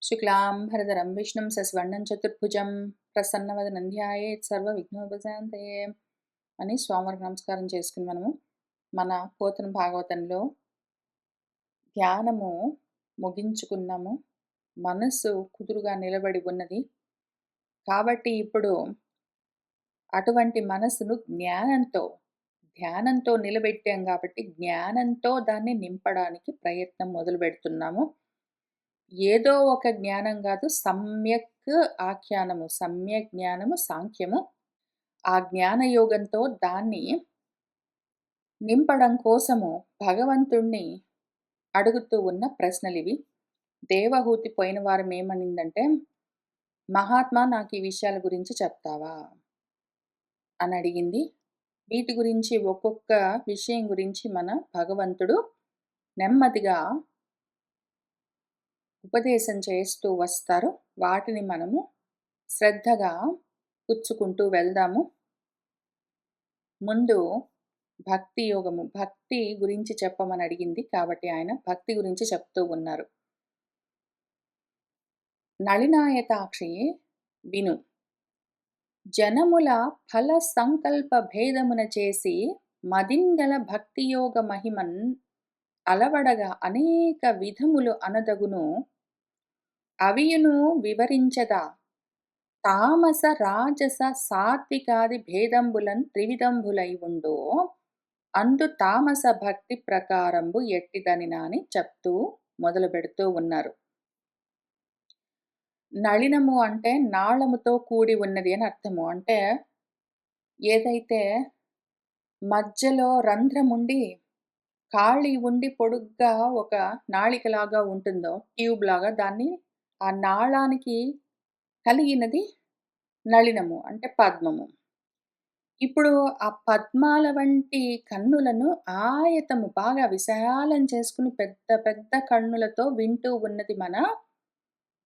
శుక్లాంబరధరం విష్ణుం శశివర్ణం చతుర్భుజం ప్రసన్నవదనం ధ్యాయేత్ సర్వవిఘ్నోపశాంతయే అని స్వామివారికి నమస్కారం చేసుకుని మన పోతన భాగవతంలో ధ్యానము ముగించుకున్నాము. మనస్సు కుదురుగా నిలబడి ఉన్నది కాబట్టి ఇప్పుడు అటువంటి మనస్సును ధ్యానంతో నిలబెట్టాం కాబట్టి జ్ఞానంతో దాన్ని నింపడానికి ప్రయత్నం మొదలు పెడుతున్నాము. ఏదో ఒక జ్ఞానం కాదు, సమ్యక్ ఆఖ్యానము, సమ్యక్ జ్ఞానము సాంఖ్యము. ఆ జ్ఞానయోగంతో దాన్ని నింపడం కోసము భగవంతుణ్ణి అడుగుతూ ఉన్న ప్రశ్నలివి. దేవహూతి పోయిన వారం ఏమనిందంటే, మహాత్మా నాకు ఈ విషయాల గురించి చెప్తావా అని అడిగింది. వీటి గురించి ఒక్కొక్క విషయం గురించి మన భగవంతుడు నెమ్మదిగా ఉపదేశం చేస్తూ వస్తారు. వాటిని మనము శ్రద్ధగా పుచ్చుకుంటూ వెళ్దాము. ముందు భక్తి యోగము, భక్తి గురించి చెప్పమని అడిగింది కాబట్టి ఆయన భక్తి గురించి చెప్తూ ఉన్నారు. నళినాయతాక్షి విను, జనముల ఫల సంకల్ప భేదమున చేసి మదింగల భక్తియోగ మహిమన్ అలవడగా అనేక విధములు అనదగును. అవియును వివరించదా తామస రాజస సాత్వికాది భేదంబులన్ త్రివిధంబులై ఉండో, అందు తామస భక్తి ప్రకారంబు ఎట్టిదని నాని చెప్తూ మొదలు పెడుతూ ఉన్నారు. నళినము అంటే నాళముతో కూడి ఉన్నది అని అర్థము. అంటే ఏదైతే మధ్యలో రంధ్రం ఉండి ఖాళీ ఉండి పొడుగ్గా ఒక నాళికలాగా ఉంటుందో, ట్యూబ్ లాగా, దాన్ని ఆ నాళానికి కలిగినది నళినము అంటే పద్మము. ఇప్పుడు ఆ పద్మాల వంటి కన్నులను ఆయతము బాగా విశాలం చేసుకుని పెద్ద పెద్ద కన్నులతో వింటూ ఉన్నది మన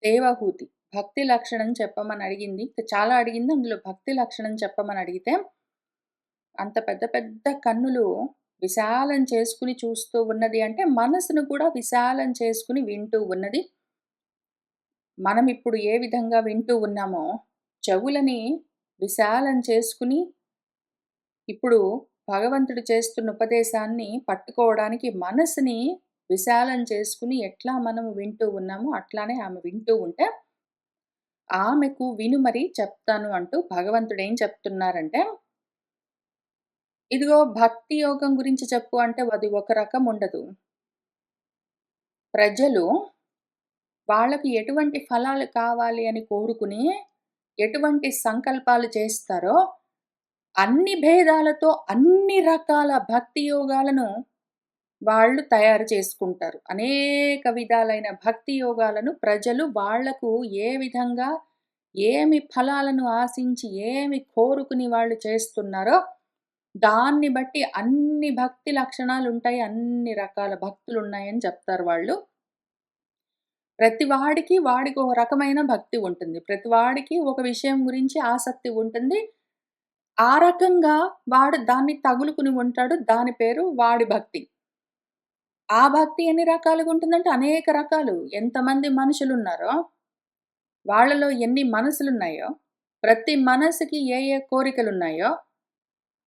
దేవహూతి. భక్తి లక్షణం చెప్పమని అడిగింది. చాలా అడిగింది, అందులో భక్తి లక్షణం చెప్పమని అడిగితే అంత పెద్ద పెద్ద కన్నులు విశాలం చేసుకుని చూస్తూ ఉన్నది అంటే మనసును కూడా విశాలం చేసుకుని వింటూ ఉన్నది. మనం ఇప్పుడు ఏ విధంగా వింటూ ఉన్నామో చెవులని విశాలం చేసుకుని ఇప్పుడు భగవంతుడు చేస్తున్న ఉపదేశాన్ని పట్టుకోవడానికి మనసుని విశాలం చేసుకుని ఎట్లా మనం వింటూ ఉన్నామో అట్లానే ఆమె వింటూ ఉంటే ఆమెకు విను మరి చెప్తాను అంటూ భగవంతుడు ఏం చెప్తున్నారంటే, ఇదిగో భక్తి యోగం గురించి చెప్పు అంటే అది ఒక రకం ఉండదు. ప్రజలు వాళ్ళకు ఎటువంటి ఫలాలు కావాలి అని కోరుకుని ఎటువంటి సంకల్పాలు చేస్తారో అన్ని భేదాలతో అన్ని రకాల భక్తి యోగాలను వాళ్ళు తయారు చేసుకుంటారు. అనేక విధాలైన భక్తి యోగాలను ప్రజలు వాళ్లకు ఏ విధంగా ఏమి ఫలాలను ఆశించి ఏమి కోరుకుని వాళ్ళు చేస్తున్నారో దాన్ని బట్టి అన్ని భక్తి లక్షణాలు ఉంటాయి, అన్ని రకాల భక్తులు ఉన్నాయని చెప్తారు వాళ్ళు. ప్రతి వాడికి ఒక రకమైన భక్తి ఉంటుంది. ప్రతి వాడికి ఒక విషయం గురించి ఆసక్తి ఉంటుంది. ఆ రకంగా వాడు దాన్ని తగులుకుని ఉంటాడు. దాని పేరు వాడి భక్తి. ఆ భక్తి ఎన్ని రకాలుగా ఉంటుందంటే అనేక రకాలు. ఎంతమంది మనుషులున్నారో వాళ్ళలో ఎన్ని మనసులున్నాయో, ప్రతి మనసుకి ఏ ఏ కోరికలున్నాయో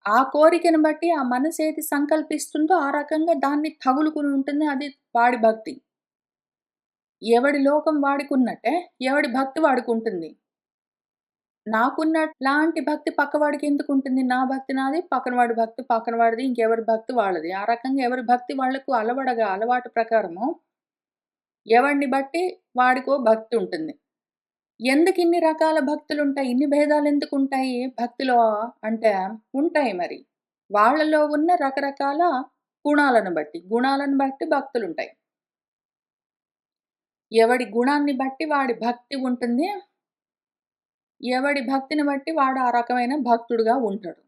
ఆ కోరికను బట్టి ఆ మనసు ఏది సంకల్పిస్తుందో ఆ రకంగా దాన్ని తగులుకుని ఉంటుంది. అది వాడి భక్తి. ఎవడి లోకం వాడికున్నట్టే ఎవడి భక్తి వాడుకుంటుంది. నాకున్నట్లాంటి భక్తి పక్కవాడికి ఎందుకుంటుంది? నా భక్తి నాది, పక్కనవాడి భక్తి పక్కనవాడిది, ఇంకెవరి భక్తి వాళ్ళది. ఆ రకంగా ఎవరి భక్తి వాళ్లకు అలవాటు ప్రకారము ఎవడిని బట్టి వాడికో భక్తి ఉంటుంది. ఎందుకు ఇన్ని రకాల భక్తులుంటాయి? ఇన్ని భేదాలు ఎందుకుంటాయి భక్తిలో అంటే? ఉంటాయి మరి. వాళ్ళలో ఉన్న రకరకాల గుణాలను బట్టి భక్తులుంటాయి. ఎవడి గుణాన్ని బట్టి వాడి భక్తి ఉంటుంది. ఎవడి భక్తిని బట్టి వాడు ఆ రకమైన భక్తుడుగా ఉంటాడు.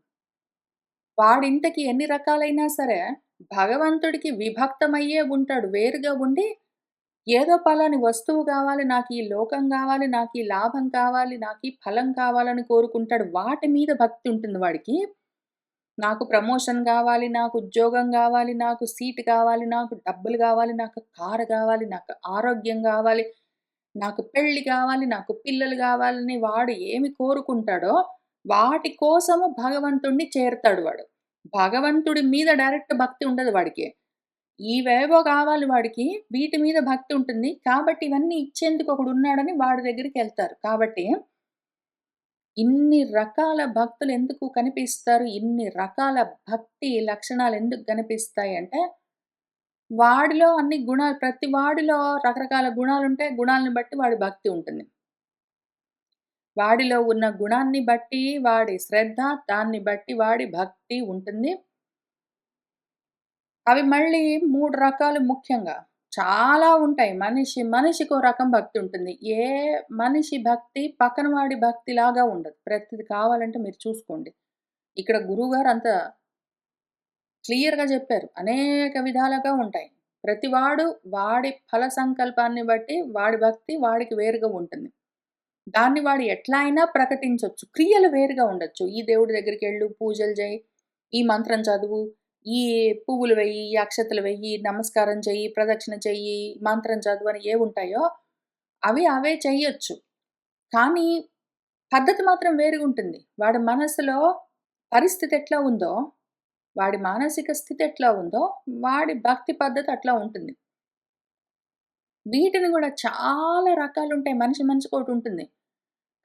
వాడింతకి ఎన్ని రకాలైనా సరే భగవంతుడికి విభక్తమయ్యే ఉంటాడు. వేరుగా ఉండి ఏదో పలాని వస్తువు కావాలి, నాకు ఈ లోకం కావాలి, నాకు ఈ లాభం కావాలి, నాకు ఈ ఫలం కావాలని కోరుకుంటాడు. వాటి మీద భక్తి ఉంటుంది వాడికి. నాకు ప్రమోషన్ కావాలి, నాకు ఉద్యోగం కావాలి, నాకు సీట్ కావాలి, నాకు డబ్బులు కావాలి, నాకు కారు కావాలి, నాకు ఆరోగ్యం కావాలి, నాకు పెళ్లి గావాలి, నాకు పిల్లలు గావాలని వాడు ఏమి కోరుకుంటాడో, వాటి కోసము భగవంతుడిని చేరతాడు వాడు. భగవంతుడి మీద డైరెక్ట్ భక్తి ఉండదు వాడికి. ఇవేవో కావాలి వాడికి, వీటి మీద భక్తి ఉంటుంది. కాబట్టి ఇవన్నీ ఇచ్చేందుకు ఒకడున్నాడని వాడి దగ్గరికెళ్తారు. కాబట్టి ఇన్ని రకాల భక్తులెందుకు కనిపిస్తారు? ఇన్ని రకాల భక్తి లక్షణాలెందుకు కనిపిస్తాయంటే, వాడిలో అన్ని గుణాలు ప్రతి వాడిలో రకరకాల గుణాలుంటాయి. గుణాలను బట్టి వాడి భక్తి ఉంటుంది. వాడిలో ఉన్న గుణాన్ని బట్టి వాడి శ్రద్ధ, దాన్ని బట్టి వాడి భక్తి ఉంటుంది. అవి మళ్ళీ 3 రకాలు ముఖ్యంగా. చాలా ఉంటాయి. మనిషికో రకం భక్తి ఉంటుంది. ఏ మనిషి భక్తి పక్కన వాడి భక్తిలాగా ఉండదు. ప్రతిది కావాలంటే మీరు చూసుకోండి. ఇక్కడ గురువుగారు అంత క్లియర్‌గా చెప్పారు. అనేక విధాలుగా ఉంటాయి. ప్రతివాడు వాడి ఫల సంకల్పాన్ని బట్టి వాడి భక్తి వాడికి వేరుగా ఉంటుంది. దాన్ని వాడు ఎట్లా అయినా ప్రకటించొచ్చు. క్రియలు వేరుగా ఉండొచ్చు. ఈ దేవుడి దగ్గరికెళ్ళు, పూజలు చెయి, ఈ మంత్రం చదువు, ఈ పువ్వులు వెయ్యి, ఈ అక్షతలు వెయ్యి, నమస్కారం చెయ్యి, ప్రదక్షిణ చెయ్యి, మంత్రం చదువు అని ఏవుంటాయో అవి అవే చెయ్యొచ్చు. కానీ పద్ధతి మాత్రం వేరుగుంటుంది. వాడి మనసులో పరిస్థితి ఎట్లా ఉందో, వాడి మానసిక స్థితి ఎట్లా ఉందో, వాడి భక్తి పద్ధతి అట్లా ఉంటుంది. వీటిని గూడా చాలా రకాలుంటాయి. మనిషి మనిషికోటుంటుంది.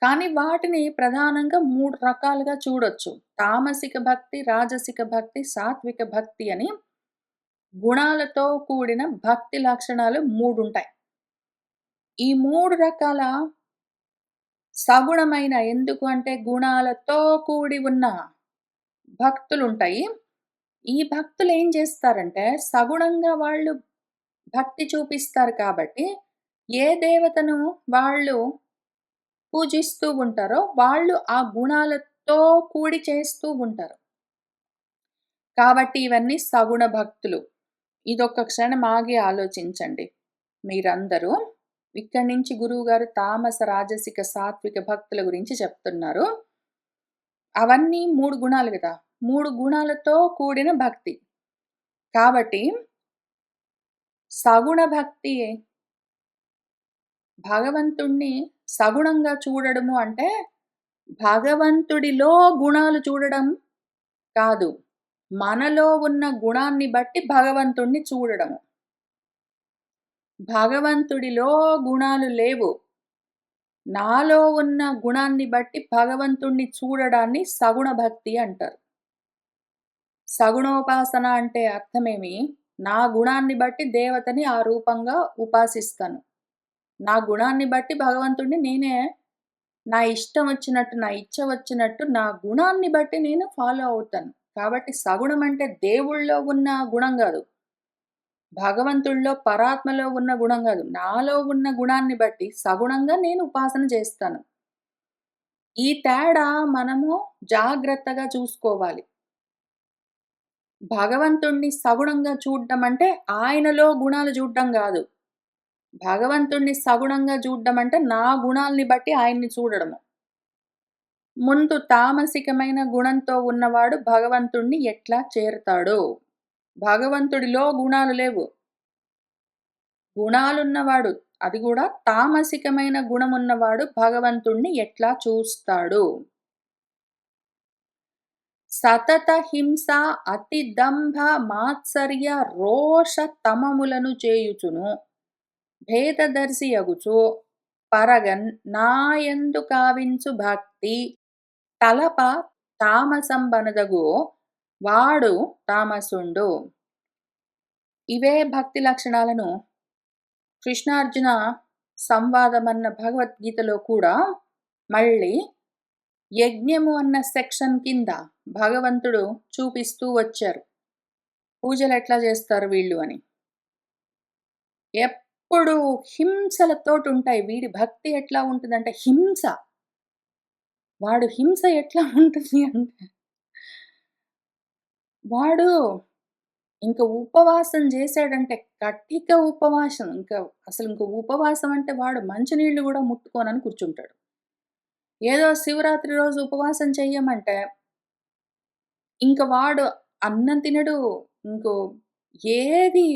కానీ వాటిని ప్రధానంగా 3 రకాలుగా చూడొచ్చు. తామసిక భక్తి, రాజసిక భక్తి, సాత్విక భక్తి అని గుణాలతో కూడిన భక్తి లక్షణాలు 3 ఉంటాయి. ఈ 3 రకాల సగుణమైన ఎందుకు అంటే గుణాలతో కూడి ఉన్న భక్తులుంటాయి. ఈ భక్తులేం చేస్తారంటే సగుణంగా వాళ్ళు భక్తి చూపిస్తారు కాబట్టి ఏ దేవతను వాళ్ళు పూజిస్తూ ఉంటారో, వాళ్ళు ఆ గుణాలతో కూడి చేస్తూ ఉంటారు. కాబట్టి ఇవన్నీ సగుణ భక్తులు. ఇదొక్క క్షణం ఆగి ఆలోచించండి మీరందరూ. ఇక్కడి నుంచి గురువుగారు తామస, రాజసిక, సాత్విక భక్తుల గురించి చెప్తున్నారు. అవన్నీ 3 గుణాలు గదా! 3 గుణాలతో కూడిన భక్తి. కాబట్టి సగుణ భక్తి భగవంతుణ్ణి సగుణంగా చూడడము అంటే, భగవంతుడిలో గుణాలు చూడడం కాదు. మనలో ఉన్న గుణాన్ని బట్టి భగవంతుణ్ణి చూడడము. భగవంతుడిలో గుణాలు లేవు. నాలో ఉన్న గుణాన్ని బట్టి భగవంతుణ్ణి చూడడాన్ని సగుణ భక్తి అంటారు. సగుణోపాసన అంటే అర్థమేమి? నా గుణాన్ని బట్టి దేవతని ఆ రూపంగా ఉపాసిస్తాను. నా గుణాన్ని బట్టి భగవంతుడిని నేనే నా ఇష్టం వచ్చినట్టు, నా ఇచ్చ వచ్చినట్టు, నా గుణాన్ని బట్టి నేను ఫాలో అవుతాను. కాబట్టి సగుణం అంటే దేవుళ్ళో ఉన్న గుణం గాదు. భగవంతుడిలో, పరాత్మలో ఉన్న గుణం గాదు. నాలో ఉన్న గుణాన్ని బట్టి సగుణంగా నేను ఉపాసన చేస్తాను. ఈ తేడా మనము జాగ్రత్తగా చూసుకోవాలి. భగవంతుడిని సగుణంగా చూడడం అంటే ఆయనలో గుణాలు చూడడం గాదు. భగవంతుడిని సగుణంగా చూడడం అంటే నా గుణాల్ని బట్టి ఆయన్ని చూడడము. ముందు తామసికమైన గుణంతో ఉన్నవాడు భగవంతుణ్ణి ఎట్లా చేరతాడు? భగవంతుడిలో గుణాలు లేవు. గుణాలున్నవాడు, అది గూడా తామసికమైన గుణమున్నవాడు భగవంతుణ్ణి ఎట్లా చూస్తాడు? సతత హింస, అతి దంభ, మాత్సర్య, రోష తమములను చేయుచును. భేదదర్శియగుచు పరగన్ నాయందు కావించు భక్తి తలప తామసంబనదగు వాడు తామసుండు. ఇవే భక్తి లక్షణాలను కృష్ణార్జున సంవాదమన్న భగవద్గీతలో కూడా మళ్ళీ యజ్ఞము అన్న సెక్షన్ కింద భగవంతుడు చూపిస్తూ వచ్చారు. పూజలు ఎట్లా చేస్తారు వీళ్ళు అని. ఎప్పుడు హింసలతోటుంటాయి. వీడి భక్తి ఎట్లా ఉంటుందంటే హింస. వాడు హింస ఎట్లా ఉంటుంది అంటే, వాడు ఇంక ఉపవాసం జేశాడంటే కటిక ఉపవాసం. అసలింక ఉపవాసం అంటే వాడు మంచినీళ్ళు గూడా ముట్టుకోనని కూర్చుంటాడు. ఏదో శివరాత్రి రోజు ఉపవాసం చెయ్యమంటే, ఇంక వాడు అన్నం తినడు. ఇంకో ఏది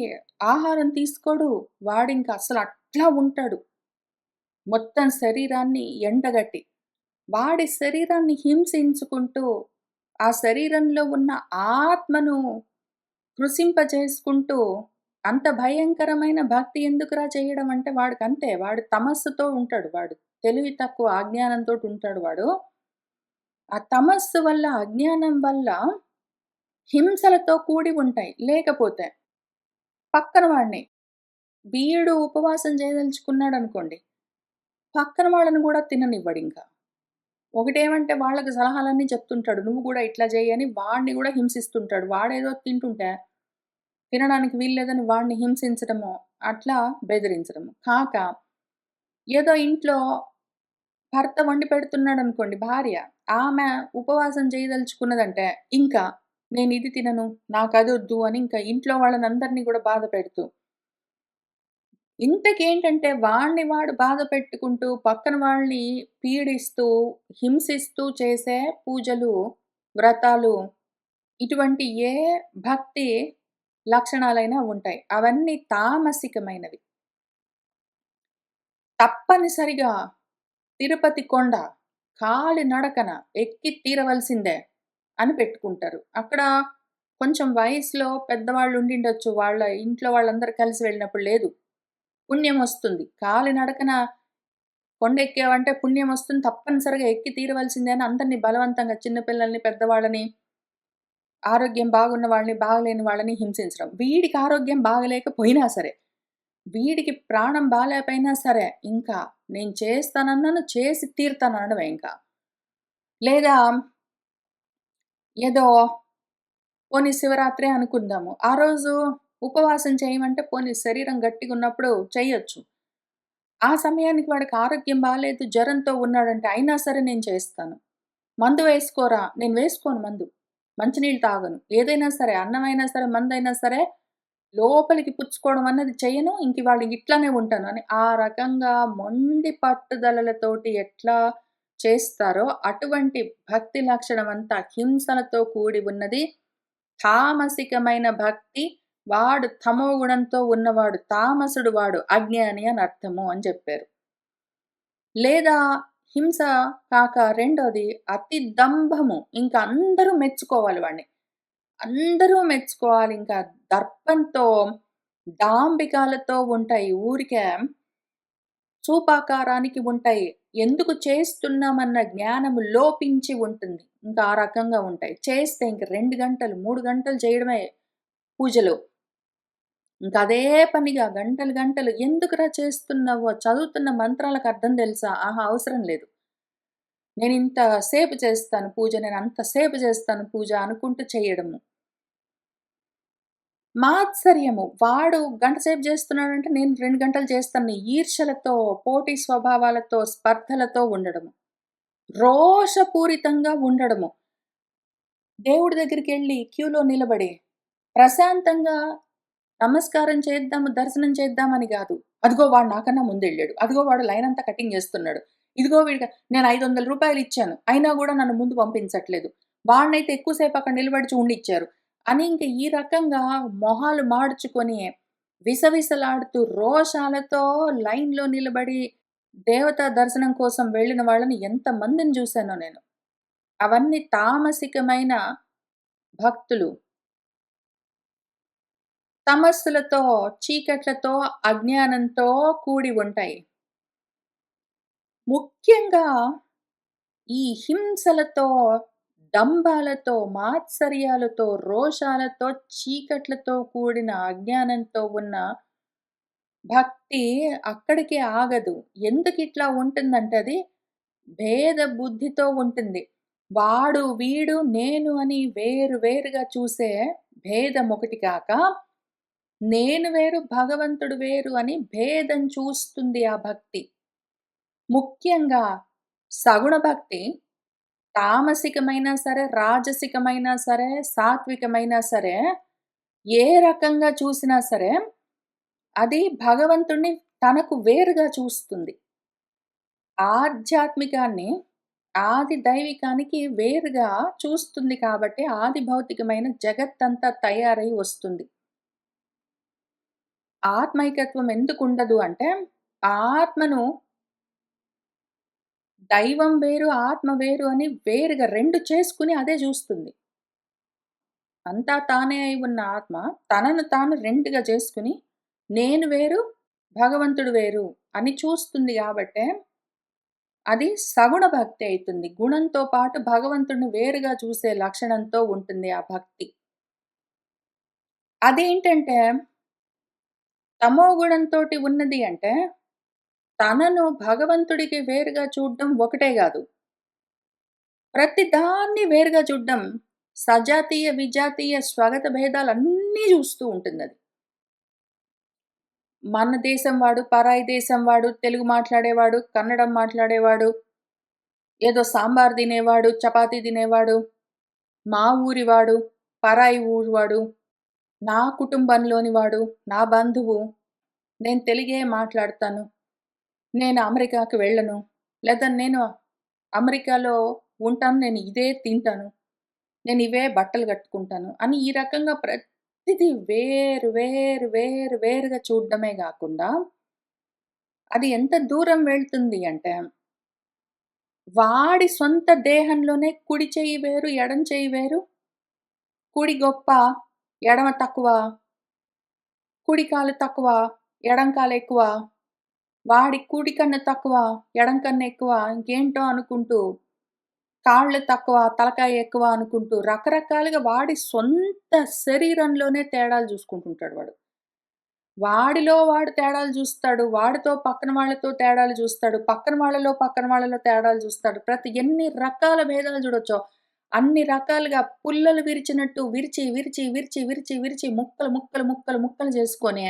ఆహారం తీసుకోడు. వాడింక అసలు అట్లా ఉంటాడు. మొత్తం శరీరాన్ని ఎండగట్టి, వాడి శరీరాన్ని హింసించుకుంటూ, ఆ శరీరంలో ఉన్న ఆత్మను కృశింపజేసుకుంటూ, అంత భయంకరమైన భక్తి ఎందుకురా చేయడం అంటే వాడికంతే. వాడు తమస్సుతో ఉంటాడు వాడు. తెలివి తక్కువ అజ్ఞానంతోటుంటాడు వాడు. ఆ తమస్సు వల్ల, అజ్ఞానం వల్ల హింసలతో కూడి ఉంటాయి. లేకపోతే పక్కన వాడిని, వీడు ఉపవాసం చేయదలుచుకున్నాడనుకోండి, పక్కన వాళ్ళని గూడా తిననివ్వడింక. ఒకటేమంటే వాళ్ళకి సలహాలన్నీ చెప్తుంటాడు. నువ్వు గూడా ఇట్లా చెయ్యి అని వాడిని గూడా హింసిస్తుంటాడు. వాడేదో తింటుంటే, తినడానికి వీల్లేదని వాడిని హింసించడము, అట్లా బెదిరించడము. కాక ఏదో ఇంట్లో భర్త వండి పెడుతున్నాడనుకోండి భార్య, ఆమె ఉపవాసం చేయదలుచుకున్నదంటే, ఇంకా నేనిది తినను, నాకదొద్దు అని ఇంకా ఇంట్లో వాళ్ళనందరిని గూడా బాధ పెడుతూ, ఇంతకేంటంటే వాడిని వాడు బాధ పెట్టుకుంటూ, పక్కన వాళ్ళని పీడిస్తూ, హింసిస్తూ చేసే పూజలు, వ్రతాలు ఇటువంటి ఏ భక్తి లక్షణాలైనా ఉంటాయి. అవన్నీ తామసికమైనవి. తప్పనిసరిగా తిరుపతి కొండ కాలినడకన ఎక్కి తీరవలసిందే అని పెట్టుకుంటారు. అక్కడ కొంచెం వయసులో పెద్దవాళ్ళు ఉండిండొచ్చు. వాళ్ళ ఇంట్లో వాళ్ళందరూ కలిసి వెళ్ళినప్పుడు లేదు. పుణ్యమొస్తుంది. కాలినడకన కొండెక్కావంటే పుణ్యమొస్తుంది. తప్పనిసరిగా ఎక్కి తీరవలసిందే అని అందరిని బలవంతంగా చిన్న పిల్లల్ని, పెద్దవాళ్ళని, ఆరోగ్యం బాగున్న వాళ్ళని, బాగలేని వాళ్ళని హింసించడం. వీడికి ఆరోగ్యం బాగలేకపోయినా సరే, వీడికి ప్రాణం బాలేపోయినా సరే, ఇంకా నేను చేస్తానన్నాను, చేసి తీరుతాననడమే ఇంకా. లేదా ఏదో పోనీ శివరాత్రే అనుకుందాము. ఆ రోజు ఉపవాసం చేయమంటే పోనీ శరీరం గట్టిగున్నప్పుడు చెయ్యొచ్చు. ఆ సమయానికి వాడికి ఆరోగ్యం బాలేదు, జ్వరంతో ఉన్నాడంటే అయినా సరే నేను చేస్తాను. మందు వేసుకోరా? నేను వేసుకోను మందు. మంచినీళ్ళు తాగను. ఏదైనా సరే అన్నమైనా సరే, మందైనా సరే లోపలికి పుచ్చుకోవడం అన్నది చెయ్యను. ఇంకివాళ ఇట్లనే ఉంటాను అని ఆ రకంగా మొండి పట్టుదలలతోటి ఎట్లా చేస్తారో అటువంటి భక్తి లక్షణమంతా హింసలతో కూడి ఉన్నది. తామసికమైన భక్తి. వాడు తమోగుణంతో ఉన్నవాడు, తామసుడు వాడు, అజ్ఞాని అని అర్థము అని చెప్పారు. లేదా హింస కాక రెండోది అతి దంభము. ఇంక అందరూ మెచ్చుకోవాలి వాడిని. అందరూ మెచ్చుకోవాలింకా దర్పంతో, డాంబికాలతో ఉంటాయి. ఊరికే చూపాకారానికి ఉంటాయి. ఎందుకు చేస్తున్నామన్న జ్ఞానము లోపించి ఉంటుంది. ఇంకా ఆ రకంగా ఉంటాయి. చేస్తే ఇంక 2 గంటలు, 3 గంటలు చేయడమే పూజలు. ఇంకదే పనిగా గంటలు గంటలు ఎందుకురా చేస్తున్నావు? చదువుతున్న మంత్రాలకు అర్థం తెలుసా? ఆహా! అవసరం లేదు. నేనింత సేపు చేస్తాను పూజ, నేనంత సేపు చేస్తాను పూజ అనుకుంటూ చేయడము. మాత్సర్యము. వాడు గంట సేపు జేస్తున్నాడంటే నేను 2 గంటలు చేస్తాను. ఈర్ష్యలతో, పోటీ స్వభావాలతో, స్పర్ధలతో ఉండడము. రోషపూరితంగా ఉండడము. దేవుడి దగ్గరికెళ్ళి క్యూలో నిలబడి, ప్రశాంతంగా నమస్కారం చేద్దాము, దర్శనం చేద్దామని గాదు. అదిగో వాడు నాకన్నా ముందెళ్ళాడు. అదిగో వాడు లైనంతా కటింగ్ జేస్తున్నాడు. ఇదిగో వీడికి నేను రూ. 500 ఇచ్చాను. అయినా గూడా నన్ను ముందు పంపించట్లేదు. వాడినైతే ఎక్కువ సేపు అక్కడ నిలబడిచి ఉండిచ్చారు. అని ఇంక ఈ రకంగా మొహాలు మాడ్చుకొని, విసవిసలాడుతూ రోషాలతో లైన్‌లో నిలబడి, దేవతా దర్శనం కోసం వెళ్ళిన వాళ్ళని ఎంతమందిని జూసానో నేను. అవన్నీ తామసికమైన భక్తులు. తమస్సులతో, చీకట్లతో, అజ్ఞానంతో కూడి ఉంటాయి. ముఖ్యంగా ఈ హింసలతో, డంబాలతో, మాత్సర్యాలతో, రోషాలతో, చీకట్లతో కూడిన అజ్ఞానంతో ఉన్న భక్తి అక్కడికే ఆగదు. ఎందుకిట్లా ఉంటుందంటే అది భేద బుద్ధితో ఉంటుంది. వాడు, వీడు, నేను అని వేరు వేరుగా చూసే భేదం ఒకటి కాక, నేను వేరు, భగవంతుడు వేరు అని భేదం చూస్తుంది ఆ భక్తి. ముఖ్యంగా సగుణ భక్తి తామసికమైనా సరే, రాజసికమైనా సరే, సాత్వికమైనా సరే, ఏ రకంగా చూసినా సరే, అది భగవంతుడిని తనకు వేరుగా చూస్తుంది. ఆధ్యాత్మికాన్ని ఆది దైవికానికి వేరుగా చూస్తుంది కాబట్టి, ఆది భౌతికమైన జగత్తంతా తయారై వస్తుంది. ఆత్మైకత్వం ఎందుకుండదు అంటే, ఆత్మను దైవం వేరు, ఆత్మ వేరు అని వేరుగా 2 చేసుకొని అదే జూస్తుంది. అంతా తానే అయి ఉన్న ఆత్మ తనను తాను 2గా చేసుకొని, నేను వేరు, భగవంతుడు వేరు అని చూస్తుంది గాబట్టే, అది సగుణ భక్తి అయితుంది. గుణంతో పాటు భగవంతుడిని వేరుగా చూసే లక్షణంతో ఉంటుంది ఆ భక్తి. అదేంటంటే, తమో గుణంతోటి ఉన్నది అంటే, తనను భగవంతుడికి వేరుగా చూడడం ఒకటే గాదు. ప్రతి దాన్ని వేరుగా చూడడం. సజాతీయ, విజాతీయ, స్వగత భేదాలన్నీ జూస్తూ ఉంటుందది. మన దేశం వాడు, పరాయి దేశం వాడు, తెలుగు మాట్లాడేవాడు, కన్నడం మాట్లాడేవాడు, ఏదో సాంబార్ తినేవాడు, చపాతీ తినేవాడు, మా ఊరివాడు, పరాయి ఊరివాడు, నా కుటుంబంలోని వాడు, నా బంధువు, నేను తెలుగే మాట్లాడతాను, నేను అమెరికాకి వెళ్ళను, లేదా నేను అమెరికాలో ఉంటాను, నేను ఇదే తింటాను, నేను ఇవే బట్టలు కట్టుకుంటాను అని ఈ రకంగా ప్రతిదీ వేరుగా చూడడమే గాకుండా, అది ఎంత దూరం వెళ్తుంది అంటే, వాడి సొంత దేహంలోనే కుడి చెయ్యి వేరు, ఎడమ చెయ్యి వేరు, కుడి గొప్ప, ఎడమ తక్కువ, కుడి కాలు తక్కువ, ఎడం కాలు ఎక్కువ, వాడి కుడి కన్ను తక్కువ, ఎడం కన్ను ఎక్కువ, ఇంకేంటో అనుకుంటూ, కాళ్ళు తక్కువ, తలకాయ ఎక్కువ అనుకుంటూ రకరకాలుగా వాడి సొంత శరీరంలోనే తేడాలు జూసుకుంటుంటాడు వాడు. వాడిలో వాడు తేడాలు జూస్తాడు. వాడితో పక్కన వాళ్ళతో తేడాలు జూస్తాడు. పక్కన వాళ్ళలో తేడాలు జూస్తాడు. ఎన్ని రకాల భేదాలు జూడొచ్చో, అన్ని రకాలుగా పుల్లలు విరిచినట్టు విరిచి ముక్కలు జేసుకొని,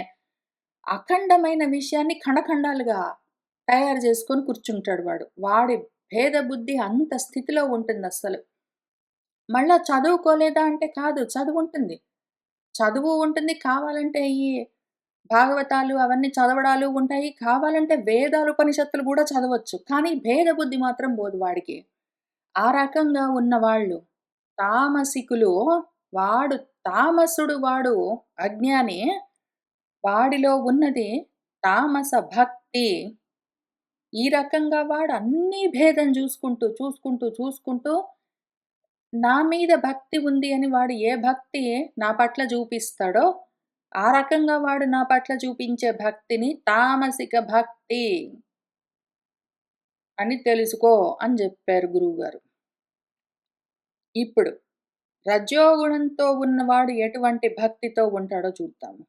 అఖండమైన విషయాన్ని ఖండాలుగా తయారు జేసుకొని కూర్చుంటాడు వాడు. వాడి భేద బుద్ధి అంత స్థితిలో ఉంటుందస్సలు. మళ్ళా చదువుకోలేదా అంటే కాదు. చదువుంటుంది. చదువు ఉంటుంది. కావాలంటే ఈ భాగవతాలు అవన్నీ చదవడాలు ఉంటాయి. కావాలంటే వేదాలు, ఉపనిషత్తులు గూడా చదవచ్చు. కానీ భేద బుద్ధి మాత్రం పోదు వాడికి. ఆ రకంగా ఉన్నవాళ్ళు తామసికులు. వాడు తామసుడు వాడు అజ్ఞాని. వాడిలో ఉన్నది తామస భక్తి. ఈ రకంగా వాడు అన్నీ భేదం చూసుకుంటూ నా మీద భక్తి ఉంది అని వాడు ఏ భక్తి నా పట్ల చూపిస్తాడో, ఆ రకంగా వాడు నా పట్ల చూపించే భక్తిని తామసిక భక్తి అని తెలుసుకో అని జెప్పారు గురువుగారు. ఇప్పుడు రజోగుణంతో ఉన్నవాడు ఎటువంటి భక్తితో ఉంటాడో చూద్దాము.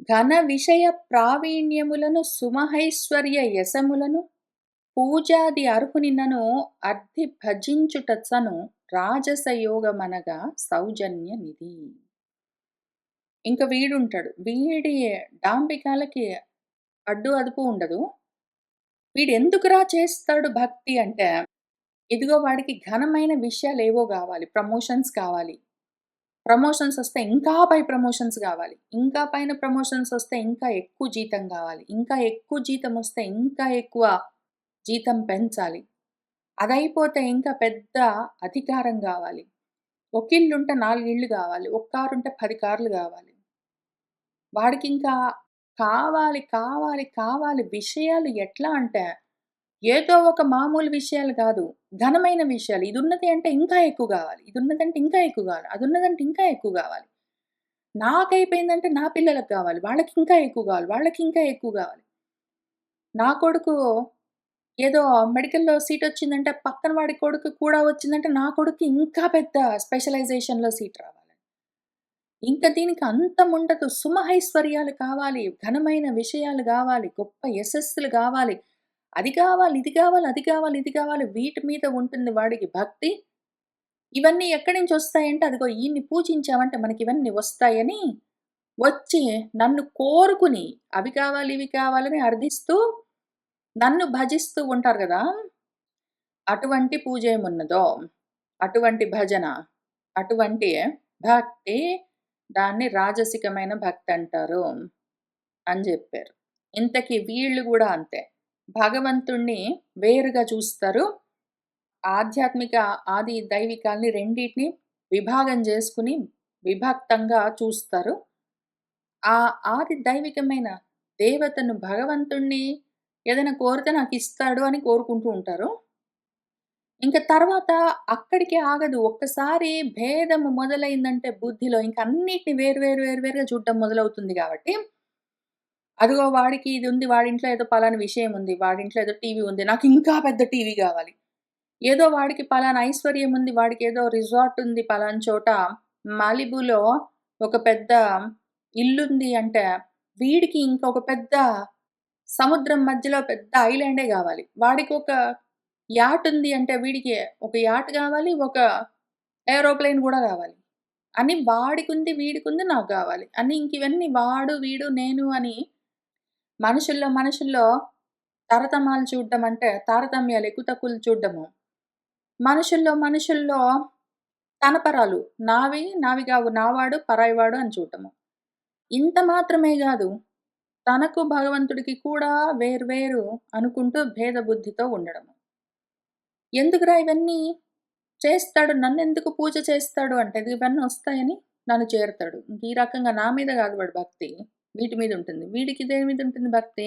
ఘన విషయ ప్రావీణ్యములను సుమహైశ్వర్య యశములను పూజాది అర్హునినను అర్థి భజించుటచను రాజసయోగమనగా సౌజన్య నిధి. ఇంక వీడుంటాడు. వీడి డాంబికాలకి అడ్డు అదుపు ఉండదు. వీడెందుకురా చేస్తాడు భక్తి అంటే, ఇదిగో వాడికి ఘనమైన విషయాలేవో గావాలి. ప్రమోషన్స్ కావాలి. ప్రమోషన్స్ ఒస్తే ఇంకా పై ప్రమోషన్స్ గావాలి. ఇంకా పైన ప్రమోషన్స్ ఒస్తే ఇంకా ఎక్కువ జీతం గావాలి. ఇంకా ఎక్కువ జీతం ఒస్తే ఇంకా ఎక్కువ జీతం పెంచాలి. అదయిపోతే ఇంకా పెద్ద అధికారం గావాలి. ఒకిల్లుంటే 4 ఇళ్ళు గావాలి. ఒక కారుంటే 10 కార్లు గావాలి. వాడికింకా కావాలి విషయాలు ఎట్లా అంటే, ఏదో ఒక మామూలు విషయాలు గాదు. ఘనమైన విషయాలు. ఇదున్నది అంటే ఇంకా ఎక్కువ గావాలి. ఇదున్నదంటే ఇంకా ఎక్కువ గావాలి. అదున్నదంటే ఇంకా ఎక్కువ గావాలి. నాకైపోయిందంటే నా పిల్లలకు గావాలి. వాళ్ళకింకా ఎక్కువ గావాలి. వాళ్ళకింకా ఎక్కువ గావాలి. నా కొడుకు ఏదో మెడికల్‌లో సీటొచ్చిందంటే, పక్కన వాడి కొడుకుకి కూడా వచ్చిందంటే, నా కొడుక్కి ఇంకా పెద్ద స్పెషలైజేషన్‌లో సీట్ రావాలి. ఇంక దీనికి అంతముండదు. సుమహైశ్వర్యాలు కావాలి, ఘనమైన విషయాలు గావాలి, గొప్ప యశస్సులు గావాలి. అది గావాలి, ఇది గావాలి. వీటి మీద ఉంటుంది వాడికి భక్తి. ఇవన్నీ ఎక్కడి నుంచొస్తాయంటే, అదిగో ఈయన్ని పూజించామంటే మనకివన్నీ వస్తాయని, వచ్చి నన్ను కోరుకుని అవి కావాలి, ఇవి కావాలని అర్థిస్తూ నన్ను భజిస్తూ ఉంటారు గదా! అటువంటి పూజేమున్నదో, అటువంటి భజన, అటువంటి భక్తి దాన్ని రాజసికమైన భక్తంటారు అని జెప్పారు. ఇంతకీ వీళ్ళు గూడా అంతే. భగవంతుడిని వేరుగా చూస్తారు. ఆధ్యాత్మిక, ఆది దైవికాల్ని రెండిటిని విభాగం జేసుకొని విభక్తంగా చూస్తారు. ఆ ఆది దైవికమైన దేవతను, భగవంతుడిని ఏదైనా కోరితే నాకిస్తాడు అని కోరుకుంటూ ఉంటారు. ఇంక తర్వాత అక్కడికి ఆగదు. ఒక్కసారి భేదము మొదలైందంటే బుద్ధిలో ఇంక అన్నిటిని వేరుగా చూడడం మొదలవుతుంది గాబట్టి, అదిగో వాడికి ఇది ఉంది, వాడింట్లో ఏదో పలానా విషయం ఉంది, వాడింట్లో ఏదో టీవీ ఉంది, నాకింకా పెద్ద టీవీ గావాలి. ఏదో వాడికి పలానా ఐశ్వర్యం ఉంది, వాడికేదో రిసార్ట్ ఉంది పలానా చోట, మాలిబులో ఒక పెద్ద ఇల్లుంది అంటే, వీడికి ఇంకొక పెద్ద సముద్రం మధ్యలో పెద్ద ఐలాండే గావాలి. వాడికొక యాట్ ఉంది అంటే వీడికి ఒక యాట్ గావాలి. ఒక ఏరోప్లేన్ గూడా గావాలి. అని వాడికుంది, వీడికుంది, నాకు గావాలి. అని ఇంకివన్నీ వాడు, వీడు, నేను అని మనుషుల్లో తరతమాలు చూడడం అంటే తారతమ్యాలు, ఎక్కువ తక్కువలు చూడడము. మనుషుల్లో తనపరాలు. నావి గావు, నావాడు, పరాయివాడు అని చూడటము. ఇంత మాత్రమే గాదు. తనకు భగవంతుడికి కూడా వేర్వేరు అనుకుంటూ భేద బుద్ధితో ఉండడము. ఎందుకురా ఇవన్నీ చేస్తాడు, నన్నెందుకు పూజ చేస్తాడు అంటే, ఇవన్నీ ఒస్తాయని నన్ను చేరతాడు. ఇంక ఈ రకంగా నా మీద గాదు వాడి భక్తి. వీటి మీద ఉంటుంది. వీడికి దేని మీద ఉంటుంది భక్తి?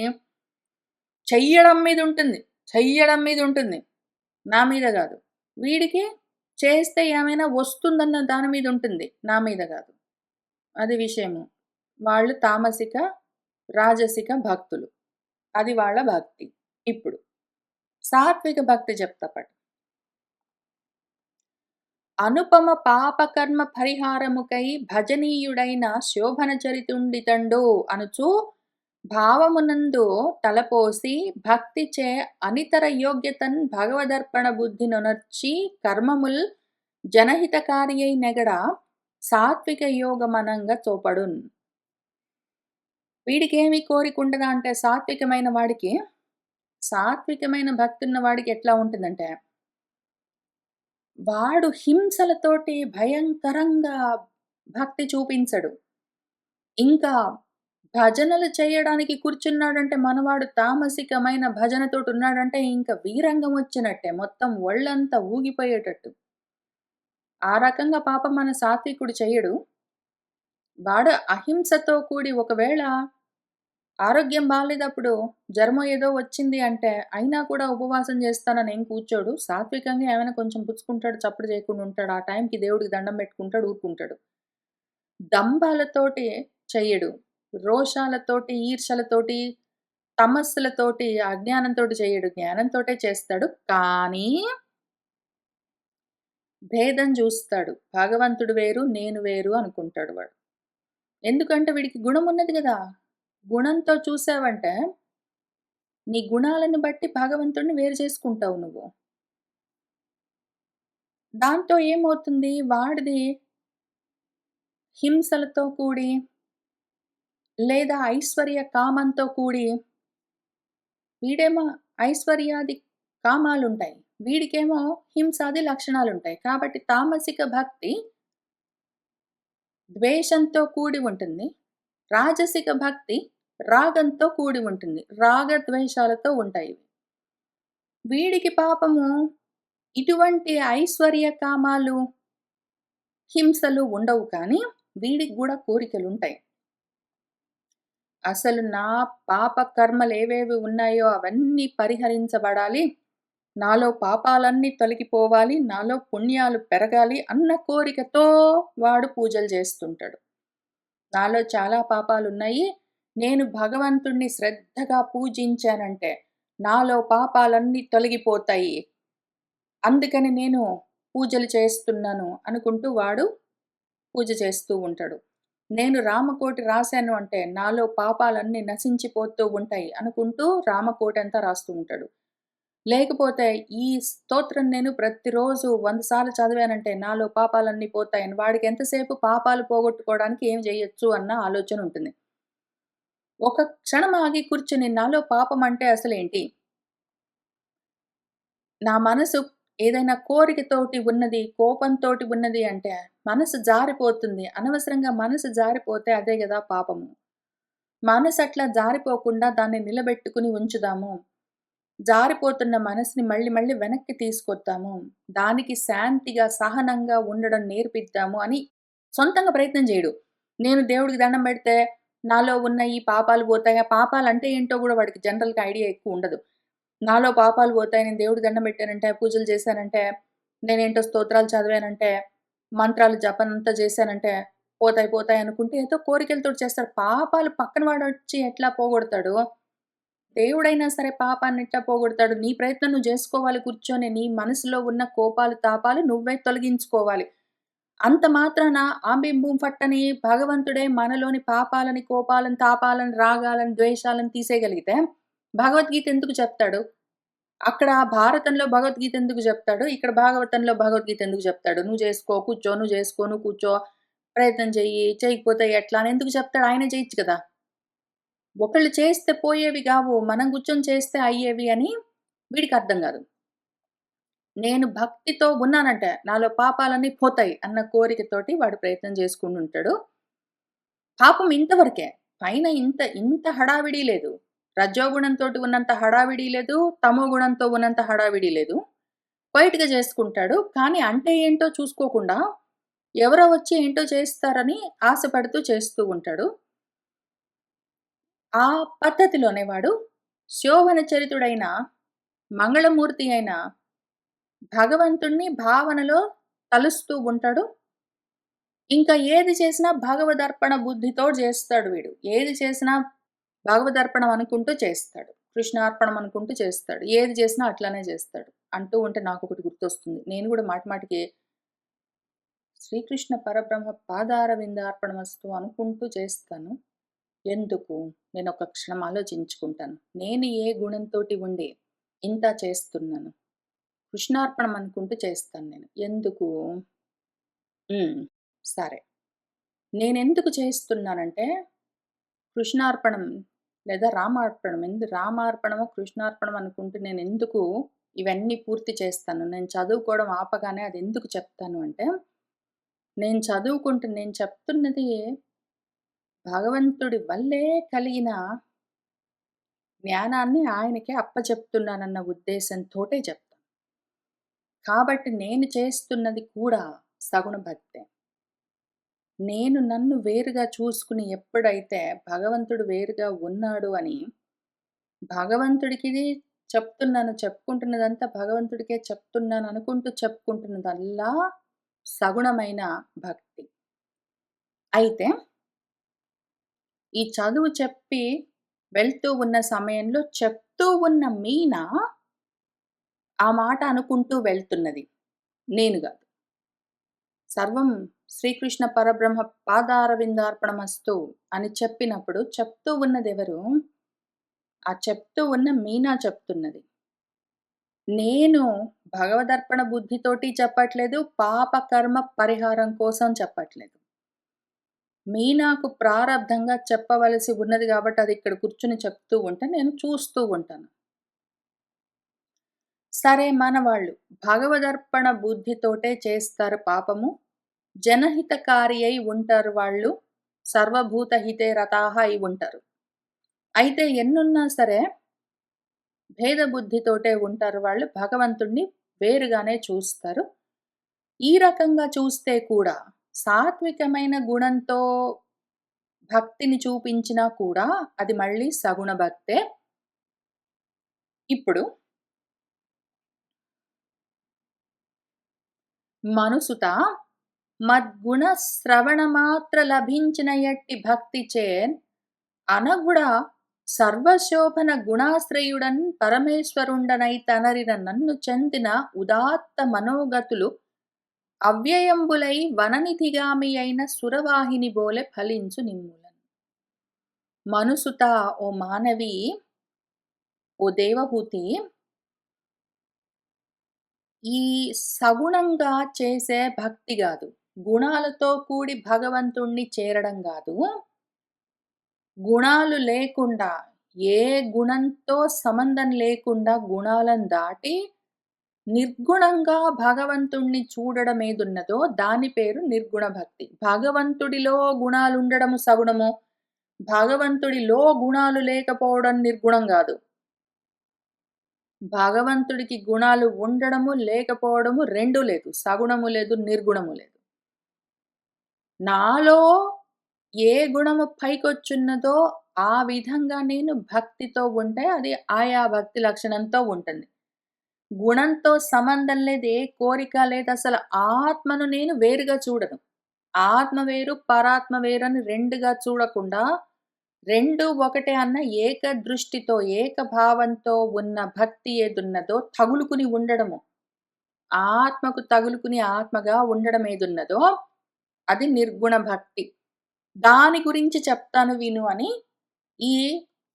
చెయ్యడం మీద ఉంటుంది. చెయ్యడం మీద ఉంటుంది. నా మీద గాదు. వీడికి చేస్తే ఏమైనా వస్తుందన్న దాని మీద ఉంటుంది. నా మీద గాదు. అది విషయము. వాళ్ళు తామసిక, రాజసిక భక్తులు. అది వాళ్ళ భక్తి. ఇప్పుడు సాత్విక భక్తి చెప్తా అనుపమ పాపకర్మ పరిహారముకై భజనీయుడైన శోభన చరితుండితండు అనుచు భావమునందు తలపోసి భక్తిచే అనితర యోగ్యతన్ భగవదర్పణ బుద్ధి నొనర్చి కర్మముల్ జనహితకారియై నెగడ సాత్విక యోగమనంగా చోపడున్. వీడికేమి కోరికుండదా అంటే సాత్వికమైన భక్తున్న వాడికి ఎట్లా ఉంటుందంటే, వాడు హింసలతోటి భయంకరంగా భక్తి చూపించడు. ఇంకా భజనలు చేయడానికి కూర్చున్నాడంటే మనవాడు తామసికమైన భజనతోటున్నాడంటే ఇంక వీరంగం వచ్చినట్టే. మొత్తం ఒళ్ళంతా ఊగిపోయేటట్టు. ఆ రకంగా పాపం మన సాత్వికుడు చెయ్యడు. వాడు అహింసతో కూడి ఒకవేళ ఆరోగ్యం బాలేదప్పుడు జ్వరమో ఏదో వచ్చింది అంటే, అయినా కూడా ఉపవాసం చేస్తానని ఏం కూర్చోడు. సాత్వికంగా ఏమైనా కొంచెం పుచ్చుకుంటాడు, చప్పుడు చేయకుండా ఉంటాడు. ఆ టైంకి దేవుడికి దండం పెట్టుకుంటాడు, ఊరుకుంటాడు. దంభాలతోటి చెయ్యడు. రోషాలతోటి, ఈర్ష్యలతోటి, తమస్సులతోటి, అజ్ఞానంతోటి చెయ్యడు. జ్ఞానంతోటే చేస్తాడు. కానీ భేదం జూస్తాడు. భగవంతుడు వేరు, నేను వేరు అనుకుంటాడు వాడు. ఎందుకంటే వీడికి గుణం ఉన్నది గదా! గుణంతో చూసావంటే, నీ గుణాలను బట్టి భగవంతుడిని వేరు చేసుకుంటావు నువ్వు. దాంతో ఏమవుతుంది? వాడిది హింసలతో కూడి, లేదా ఐశ్వర్య కామంతో కూడి, వీడేమో ఐశ్వర్యాది కామాలుంటాయి. వీడికేమో హింసాది లక్షణాలుంటాయి. కాబట్టి తామసిక భక్తి ద్వేషంతో కూడి ఉంటుంది. రాజసిక భక్తి రాగంతో కూడి ఉంటుంది. రాగద్వేషాలతో ఉంటాయి. వీడికి పాపము ఇటువంటి ఐశ్వర్య కామాలు, హింసలు ఉండవు కానీ, వీడికి గూడా కోరికలుంటాయి. అసలు నా పాప కర్మలేవేవి ఉన్నాయో అవన్నీ పరిహరించబడాలి. నాలో పాపాలన్నీ తొలగిపోవాలి. నాలో పుణ్యాలు పెరగాలి అన్న కోరికతో వాడు పూజలు చేస్తుంటాడు. నాలో చాలా పాపాలున్నాయి. నేను భగవంతుడిని శ్రద్ధగా పూజించానంటే, నాలో పాపాలన్నీ తొలగిపోతాయి. అందుకని నేను పూజలు చేస్తున్నాను అనుకుంటూ వాడు పూజ చేస్తూ ఉంటాడు. నేను రామకోటి రాశాను అంటే, నాలో పాపాలన్నీ నశించిపోతూ ఉంటాయి అనుకుంటూ రామకోటంతా రాస్తూ ఉంటాడు. లేకపోతే ఈ స్తోత్రం నేను ప్రతిరోజు 100 సార్లు చదివానంటే నాలో పాపాలన్నీ పోతాయని వాడికి ఎంతసేపు పాపాలు పోగొట్టుకోవడానికి ఏం చేయొచ్చు అన్న ఆలోచన ఉంటుంది. ఒక క్షణం ఆగి కూర్చొని నాలో పాపం అంటే అసలేంటి? నా మనసు ఏదైనా కోరికతోటి ఉన్నది, కోపంతోటి ఉన్నది అంటే మనసు జారిపోతుంది. అనవసరంగా మనసు జారిపోతే అదే గదా పాపము. మనసు అట్లా జారిపోకుండా దాన్ని నిలబెట్టుకొని ఉంచుదాము. జారిపోతున్న మనసుని మళ్ళీ మళ్ళీ వెనక్కి తీసుకొద్దాము. దానికి శాంతిగా, సహనంగా ఉండడం నేర్పిద్దాము అని సొంతంగా ప్రయత్నం చేయడు. నేను దేవుడికి దండం పెడితే నాలో ఉన్న ఈ పాపాలు పోతాయా? పాపాలంటే ఏంటో గూడా వాడికి జనరల్‌గా ఐడియా ఎక్కువుండదు. నాలో పాపాలు పోతాయి, నేను దేవుడికి దండం పెట్టానంటే, పూజలు చేశానంటే, నేనేంటో స్తోత్రాలు చదివానంటే, మంత్రాలు జపనంతా చేశానంటే, పోతాయి, పోతాయి అనుకుంటే ఏదో కోరికలతోటి చేస్తాడు. పాపాలు పక్కన వాడొచ్చి ఎట్లా పోగొడతాడు? దేవుడైనా సరే పాపాన్నెట్లా పోగొడతాడు? నీ ప్రయత్నం నువ్వు జేసుకోవాలి కూర్చొని. నీ మనసులో ఉన్న కోపాలు, తాపాలు నువ్వే తొలగించుకోవాలి. అంత మాత్రాన ఆం బీం బూం ఫట్టని భగవంతుడే మనలోని పాపాలని, కోపాలను, తాపాలను, రాగాలను, ద్వేషాలను తీసేయగలిగితే, భగవద్గీత ఎందుకు చెప్తాడు? అక్కడ భారతంలో భగవద్గీత ఎందుకు జెప్తాడు? ఇక్కడ భాగవతంలో భగవద్గీత ఎందుకు జెప్తాడు? నువ్వు జేసుకో, కూర్చో, నువ్వు జేసుకో, నువ్వు కూర్చో, ప్రయత్నం చెయ్యి, చేయకపోతే ఎట్లా అని ఎందుకు చెప్తాడు? ఆయనే చేయొచ్చు కదా! ఒకళ్ళు చేస్తే పోయేవి గావు. మనం కూర్చొని చేస్తే అయ్యేవి అని వీడికర్థం గాదు. నేను భక్తితో ఉన్నానంటే నాలో పాపాలన్నీ పోతాయి అన్న కోరికతోటి వాడు ప్రయత్నం చేసుకుంటుంటాడు. పాపం ఇంతవరకే. పైన ఇంత హడావిడి లేదు. రజోగుణంతోటి ఉన్నంత హడావిడి లేదు. తమో గుణంతో ఉన్నంత హడావిడి లేదు. క్వైట్‌గా చేసుకుంటాడు. కానీ అంటే ఏంటో చూసుకోకుండా ఎవరో వచ్చి ఏంటో చేస్తారని ఆశపడుతూ చేస్తూ ఉంటాడు. ఆ పద్ధతిలోనే వాడు శోభన చరితుడైన, మంగళమూర్తి అయిన భగవంతుడిని భావనలో తలుస్తూ ఉంటాడు. ఇంకా ఏది చేసినా భగవదర్పణ బుద్ధితో జేస్తాడు వీడు. ఏది చేసినా భగవదర్పణం అనుకుంటూ చేస్తాడు. కృష్ణార్పణం అనుకుంటూ చేస్తాడు. ఏది చేసినా అట్లనే చేస్తాడు. అంటూ ఉంటే నాకొకటి గుర్తొస్తుంది. నేను గూడా మాటిమాటికి శ్రీకృష్ణ పరబ్రహ్మ పాదార విందార్పణమస్తు అనుకుంటూ చేస్తాను. ఎందుకు? నేనొక క్షణం ఆలోచించుకుంటాను. నేను ఏ గుణంతోటి ఉండి ఇంత చేస్తున్నాను? కృష్ణార్పణం అనుకుంటూ చేస్తాను నేను. ఎందుకు? హ్మ్. సరే. నేనెందుకు చేస్తున్నానంటే, కృష్ణార్పణం లేదా రామార్పణం. రామార్పణమో, కృష్ణార్పణం అనుకుంటూ నేనెందుకు ఇవన్నీ పూర్తి చేస్తాను? నేను చదువుకోవడం ఆపగానే అదెందుకు చెప్తాను అంటే, నేను చెప్తున్నది భగవంతుడి వల్లే కలిగిన జ్ఞానాన్ని ఆయనకే అప్పచెప్తున్నానన్న ఉద్దేశంతోటే చెప్తాను. కాబట్టి నేను చేస్తున్నది కూడా సగుణ భక్తే. నేను నన్ను వేరుగా చూసుకుని ఎప్పుడైతే భగవంతుడు వేరుగా ఉన్నాడు అని భగవంతుడికిది చెప్తున్నాను, చెప్పుకుంటున్నదంతా భగవంతుడికే చెప్తున్నాను అనుకుంటూ చెప్పుకుంటున్నదల్లా సగుణమైన భక్తి. అయితే ఈ చదువు చెప్పి వెళ్తూ ఉన్న సమయంలో చెప్తూ ఉన్న మీనా ఆ మాట అనుకుంటూ వెళ్తున్నది. నేను గాదు. సర్వం శ్రీకృష్ణ పరబ్రహ్మ పాదారవిందార్పణమస్తు అని చెప్పినప్పుడు చెప్తూ ఉన్నదెవరు? ఆ చెప్తూ ఉన్న మీనా చెప్తున్నది. నేను భగవదర్పణ బుద్ధితోటి చెప్పట్లేదు. పాప కర్మ పరిహారం కోసం చెప్పట్లేదు. మీనాకు ప్రారబ్ధంగా చెప్పవలసి ఉన్నది గాబట్టి అది ఇక్కడ కూర్చొని చెప్తూ ఉంటే నేను చూస్తూ ఉంటాను. సరే మనవాళ్ళు భగవదర్పణ బుద్ధితోటే చేస్తారు పాపము. జనహితకారి అయి ఉంటారు వాళ్ళు. సర్వభూత హితే రతాహ అయి ఉంటారు. అయితే ఎన్నున్నా సరే భేద బుద్ధితోటే ఉంటారు వాళ్ళు. భగవంతుడిని వేరుగానే చూస్తారు. ఈ రకంగా చూస్తే కూడా సాత్వికమైన గుణంతో భక్తిని చూపించినా కూడా అది మళ్ళీ సగుణ భక్తే. ఇప్పుడు మనుసుత మద్గుణ శ్రవణ మాత్ర లభించిన ఎట్టి భక్తిచేన్ అనగుడ సర్వశోభన గుణాశ్రయుడన్ పరమేశ్వరుండనై తనరిన నన్ను చెందిన ఉదాత్త మనోగతులు అవ్యయంబులై వననిధిగామి అయిన సురవాహిని బోలె ఫలించు నిమ్ములన్. మనుసుత ఓ మానవి, ఓ దేవహూతి, ఈ సగుణంగా చేసే భక్తి గాదు. గుణాలతో కూడి భగవంతుణ్ణి చేరడం గాదు. గుణాలు లేకుండా, ఏ గుణంతో సంబంధం లేకుండా గుణాలను దాటి నిర్గుణంగా భగవంతుణ్ణి చూడడం ఏదున్నదో దాని పేరు నిర్గుణ భక్తి. భగవంతుడిలో గుణాలుండడము సగుణము. భగవంతుడిలో గుణాలు లేకపోవడం నిర్గుణం గాదు. భగవంతుడికి గుణాలు ఉండడము, లేకపోవడము 2 లేదు. సగుణము లేదు, నిర్గుణము లేదు. నాలో ఏ గుణము పైకొచ్చున్నదో ఆ విధంగా నేను భక్తితో ఉంటే అది ఆయా భక్తి లక్షణంతో ఉంటుంది. గుణంతో సంబంధం లేదు, ఏ కోరిక లేదసల. ఆత్మను నేను వేరుగా చూడను. ఆత్మ వేరు, పరాత్మ వేరని 2గా చూడకుండా 2 ఒకటే అన్న ఏక దృష్టితో, ఏక భావంతో ఉన్న భక్తి ఏదున్నదో తగులుకుని ఉండడము. ఆత్మకు తగులుకుని ఆత్మగా ఉండడం ఏదున్నదో అది నిర్గుణ భక్తి. దాని గురించి చెప్తాను విను అని ఈ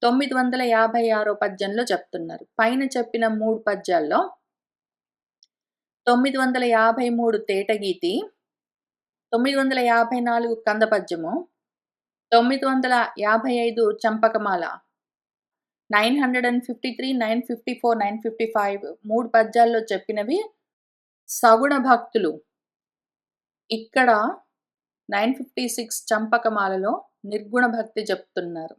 956 పద్యంలో చెప్తున్నారు. పైన చెప్పిన 3 పద్యాల్లో 953 తేటగీతి, 954 కందపద్యము, 955 చంపకమాల, 953, 954, 955 3 పద్యాల్లో చెప్పినవి సగుణ భక్తులు. ఇక్కడ 956 చంపకమాలలో నిర్గుణ భక్తి చెప్తున్నారు.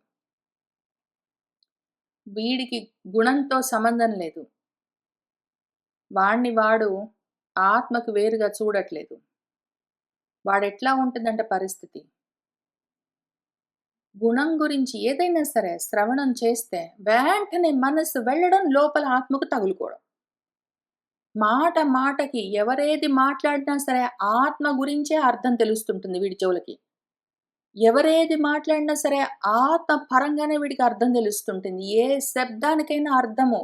వీడికి గుణంతో సంబంధం లేదు. వాడిని వాడు ఆత్మకు వేరుగా చూడట్లేదు. వాడెట్లా ఉంటుందంటే పరిస్థితి, గుణం గురించి ఏదైనా సరే శ్రవణం చేస్తే వెంటనే మనసు వెళ్ళడం, లోపల ఆత్మకు తగులుకోవడం. మాట మాటకి ఎవరేది మాట్లాడినా సరే ఆత్మ గురించే అర్థం తెలుస్తుంటుంది వీడి చెవులకి. ఎవరేది మాట్లాడినా సరే ఆత్మ పరంగానే వీడికి అర్థం తెలుస్తుంటుంది. ఏ శబ్దానికైనా అర్థము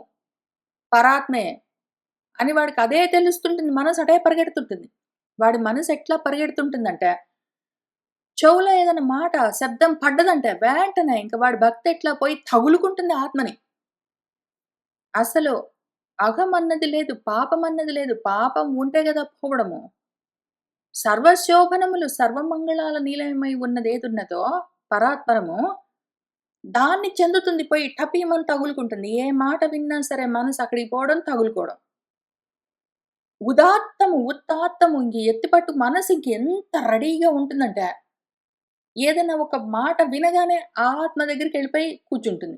పరాత్మే అని వాడికి అదే తెలుస్తుంటుంది. మనసు అటే పరిగెడుతుంటుంది. వాడి మనసు ఎట్లా పరిగెడుతుంటుందంటే, చెవులో ఏదైనా మాట, శబ్దం పడ్డదంటే వెంటనే ఇంక వాడి భక్తి ఎట్లా పోయి తగులుకుంటుంది ఆత్మని. అసలు అఘమన్నది లేదు, పాపమన్నది లేదు. పాపం ఉంటే గదా పోవడము. సర్వశోభనములు, సర్వమంగళాల నిలయమై ఉన్నదేదున్నదో పరాత్పరము, దాన్ని చెందుతుంది పోయి టపీమని తగులుకుంటుంది. ఏ మాట విన్నా సరే మనసు అక్కడికి పోవడం, తగులుకోవడం. ఉత్తాత్తము ఇంక ఎత్తిపట్టు మనసు ఇంకెంత రెడీగా ఉంటుందంటే, ఏదైనా ఒక మాట వినగానే ఆత్మ దగ్గరికెళ్ళిపోయి కూర్చుంటుంది.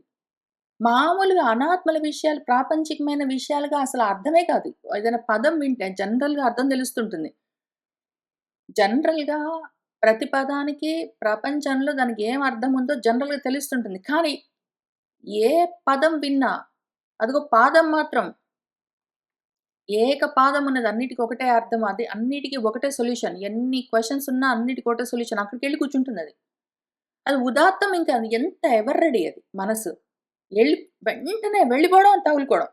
మామూలుగా అనాత్మల విషయాలు, ప్రాపంచికమైన విషయాలుగా అసలు అర్థమే కాదు. ఏదైనా పదం వింటే జనరల్‌గా అర్థం తెలుస్తుంటుంది. జనరల్‌గా ప్రతి పదానికి ప్రపంచంలో దానికి ఏం అర్థం ఉందో జనరల్‌గా తెలుస్తుంటుంది. కానీ ఏ పదం విన్నా అదిగో పాదం మాత్రం ఏక పాదం ఉన్నది. అన్నిటికి ఒకటే అర్థం. అది అన్నిటికి ఒకటే సొల్యూషన్. ఎన్ని క్వెషన్స్ ఉన్నా అన్నిటికి ఒకటే సొల్యూషన్. అక్కడికెళ్ళి కూర్చుంటుందది. అది ఉదాత్తం ఇంకా ఎంత ఎవర్ రెడీ అది మనసు. ఎళ్ళి వెంటనే వెళ్ళిపోవడం, తగులుకోవడం.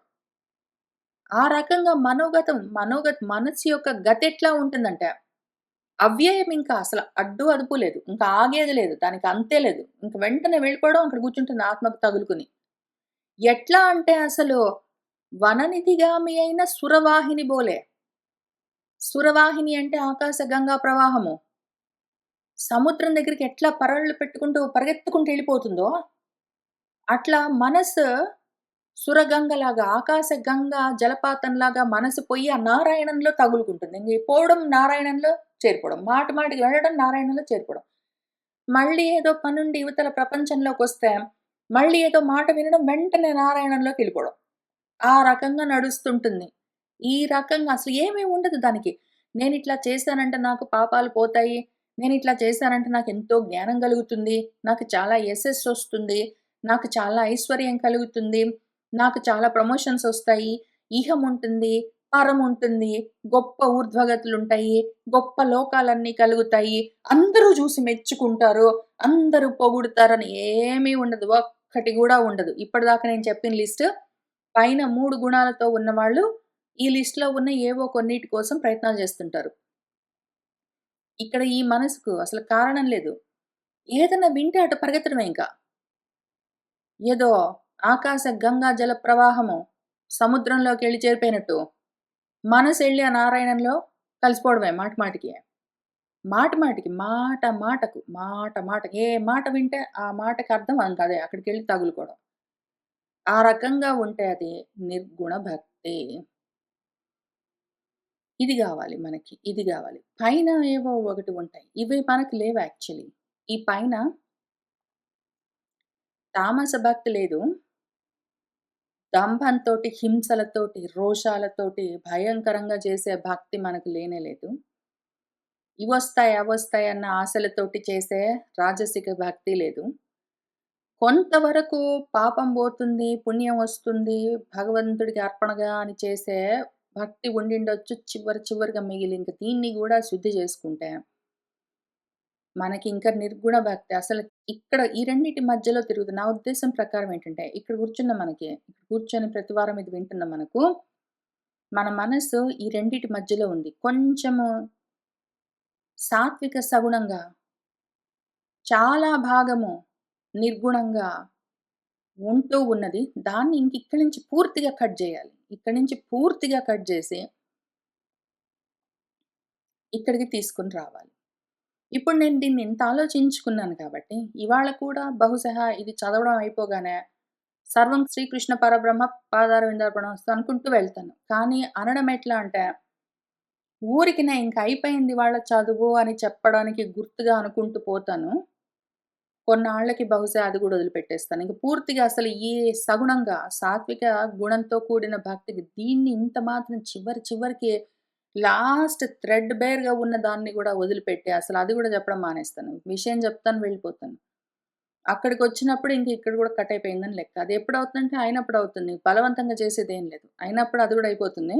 ఆ రకంగా మనసు యొక్క గతెట్లా ఉంటుందంటే, అవ్యయం ఇంకా అసల అడ్డు అదుపు లేదు. ఇంకా ఆగేది లేదు. దానికి అంతే లేదు. ఇంక వెంటనే వెళ్ళిపోవడం, అక్కడ కూర్చుంటుంది ఆత్మకు తగులుకుని. ఎట్లా అంటే అసలు వననిధిగామి అయిన సురవాహిని బోలే. సురవాహిని అంటే ఆకాశ గంగా ప్రవాహము. సముద్రం దగ్గరికి ఎట్లా పరవళ్ళు పెట్టుకుంటూ పరిగెత్తుకుంటూ ఎళ్ళిపోతుందో, అట్లా మనసు సురగంగలాగా, ఆకాశ గంగ జలపాతంలాగా మనసు పోయి ఆ నారాయణంలో తగులుకుంటుంది. ఇంగ పోవడం నారాయణంలో చేరిపోవడం. మాటి మాటికి వెళ్ళడం నారాయణంలో చేరిపోవడం. మళ్ళీ ఏదో పనుండి ఇవతల ప్రపంచంలోకొస్తే, మళ్ళీ ఏదో మాట వినడం వెంటనే నారాయణంలోకెళ్ళిపోవడం. ఆ రకంగా నడుస్తుంటుంది. ఈ రకంగా అసలు ఏమీ ఉండదు దానికి. నేనిట్లా చేశానంటే నాకు పాపాలు పోతాయి. నేనిట్లా చేశానంటే నాకెంతో జ్ఞానం కలుగుతుంది. నాకు చాలా యశస్సొస్తుంది. నాకు చాలా ఐశ్వర్యం కలుగుతుంది. నాకు చాలా ప్రమోషన్సొస్తాయి. ఇహముంటుంది, పరముంటుంది, గొప్ప ఊర్ధ్వగతులుంటాయి, గొప్ప లోకాలన్నీ కలుగుతాయి. అందరూ జూసి మెచ్చుకుంటారు. అందరూ పొగుడుతారని ఏమీ ఉండదు. ఒక్కటి గూడా ఉండదు. ఇప్పటిదాకా నేను చెప్పిన లిస్ట్ పైన 3 గుణాలతో ఉన్నవాళ్ళు ఈ లిస్ట్‌లో ఉన్న ఏవో కొన్నిటి కోసం ప్రయత్నాలు చేస్తుంటారు. ఇక్కడ ఈ మనసుకు అసలు కారణం లేదు. ఏదన్నా వింటే అటు పరిగెత్తడమే ఇంకా. ఏదో ఆకాశ గంగా జల ప్రవాహము సముద్రంలోకెళ్ళి చేరిపోయినట్టు మనసెళ్ళి ఆ నారాయణంలో కలిసిపోవడమే మాటి మాటికి. మాటి మాటికి, మాట మాటకి ఏ మాట వింటే ఆ మాటకి అర్థం ఇంకదే అక్కడికెళ్ళి తగులుకోవడం. ఆ రకంగా ఉంటే అది నిర్గుణ భక్తి. ఇది గావాలి మనకి. ఇది గావాలి. పైన ఏవో ఒకటి ఉంటాయి. ఇవి మనకి లేవు యాక్చువల్లీ. ఈ పైన తామస భక్తి లేదు. దంభంతోటి, హింసలతోటి, రోషాలతోటి భయంకరంగా చేసే భక్తి మనకు లేనే లేదు. ఇవొస్తాయి, అవొస్తాయి అన్న ఆశలతోటి చేసే రాజసిక భక్తి లేదు. కొంతవరకు పాపం బోతుంది, పుణ్యం వస్తుంది, భగవంతుడికి అర్పణగా అని చేసే భక్తి ఉండిండొచ్చు. చివరిగా మిగిలి ఇంక దీన్ని గూడా శుద్ధి చేసుకుంటే, మనకింక నిర్గుణ భక్తి అసలు ఇక్కడ ఈ రెండిటి మధ్యలో తిరుగుతుంది. నా ఉద్దేశం ప్రకారం ఏంటంటే, ఇక్కడ కూర్చున్న మనకి, ఇక్కడ కూర్చొని ప్రతి వారం ఇది వింటున్న మనకు, మన మనసు ఈ రెండిటి మధ్యలో ఉంది. కొంచెము సాత్విక సగుణంగా, చాలా భాగము నిర్గుణంగా ఉంటూ ఉన్నది. దాన్ని ఇక్కడి నుంచి పూర్తిగా కట్ జేయాలి. ఇక్కడి నుంచి పూర్తిగా కట్ జేసి, ఇక్కడికి తీసుకొని రావాలి. ఇప్పుడు నేను దీన్ని ఇంత ఆలోచించుకున్నాను కాబట్టి, ఇవాళ కూడా బహుశः ఇది చదవడం అయిపోగానే, సర్వం శ్రీకృష్ణ పరబ్రహ్మ పాదారవిందార్పణమస్తు అనుకుంటూ వెళ్తాను. కానీ అనడం ఎట్లా అంటే, ఊరికినే ఇంక అయిపోయింది ఇవాళ చదువు అని చెప్పడానికి గుర్తుగా అనుకుంటూ పోతాను. కొన్నాళ్ళకి బహుశా అది గూడా వదిలిపెట్టేస్తాను. ఇంక పూర్తిగా అసలు ఈ సగుణంగా, సాత్విక గుణంతో కూడిన భక్తికి దీన్ని ఇంత మాత్రం చివరికి లాస్ట్ థ్రెడ్ బేర్‌గా ఉన్న దాన్ని గూడా వదిలిపెట్టి, అసలు అది గూడా చెప్పడం మానేస్తాను. విషయం చెప్తాను, వెళ్ళిపోతాను. అక్కడికొచ్చినప్పుడు ఇంక ఇక్కడ గూడా కట్ అయిపోయిందని లెక్క. అది ఎప్పుడవుతుందంటే అయినప్పుడు అవుతుంది. బలవంతంగా చేసేదేం లేదు. అయినప్పుడు అది గూడా అయిపోతుంది.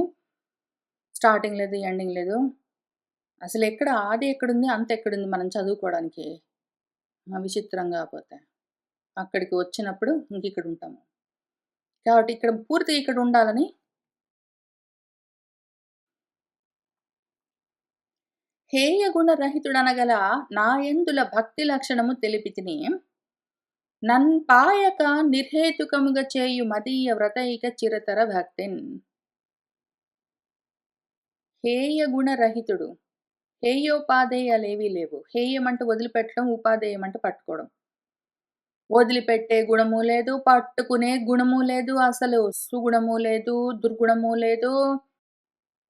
స్టార్టింగ్ లేదు, ఎండింగ్ లేదు. అసలెక్కడ ఆది ఎక్కడుంది, అంతం ఎక్కడుంది మనం చదువుకోవడానికి? విచిత్రంగా పోతే. అక్కడికి వచ్చినప్పుడు ఇంకిక్కడుంటాము. కాబట్టి ఇక్కడ పూర్తిగా ఇక్కడుండాలని హేయగుణ రహితుడనగల నాయందుల భక్తి లక్షణము తెలిపితిని. నన్పాయక నిర్హేతుకముగ చేయు మదీయ వ్రతైక చిరతర భక్తిన్. హేయగుణ రహితుడు. హేయోపాదేయాలేవీ లేవు. హేయం అంటే వదిలిపెట్టడం, ఉపాదేయం అంటే పట్టుకోవడం. వదిలిపెట్టే గుణము లేదు, పట్టుకునే గుణము లేదు, అసలు సుగుణము లేదు, దుర్గుణము లేదు,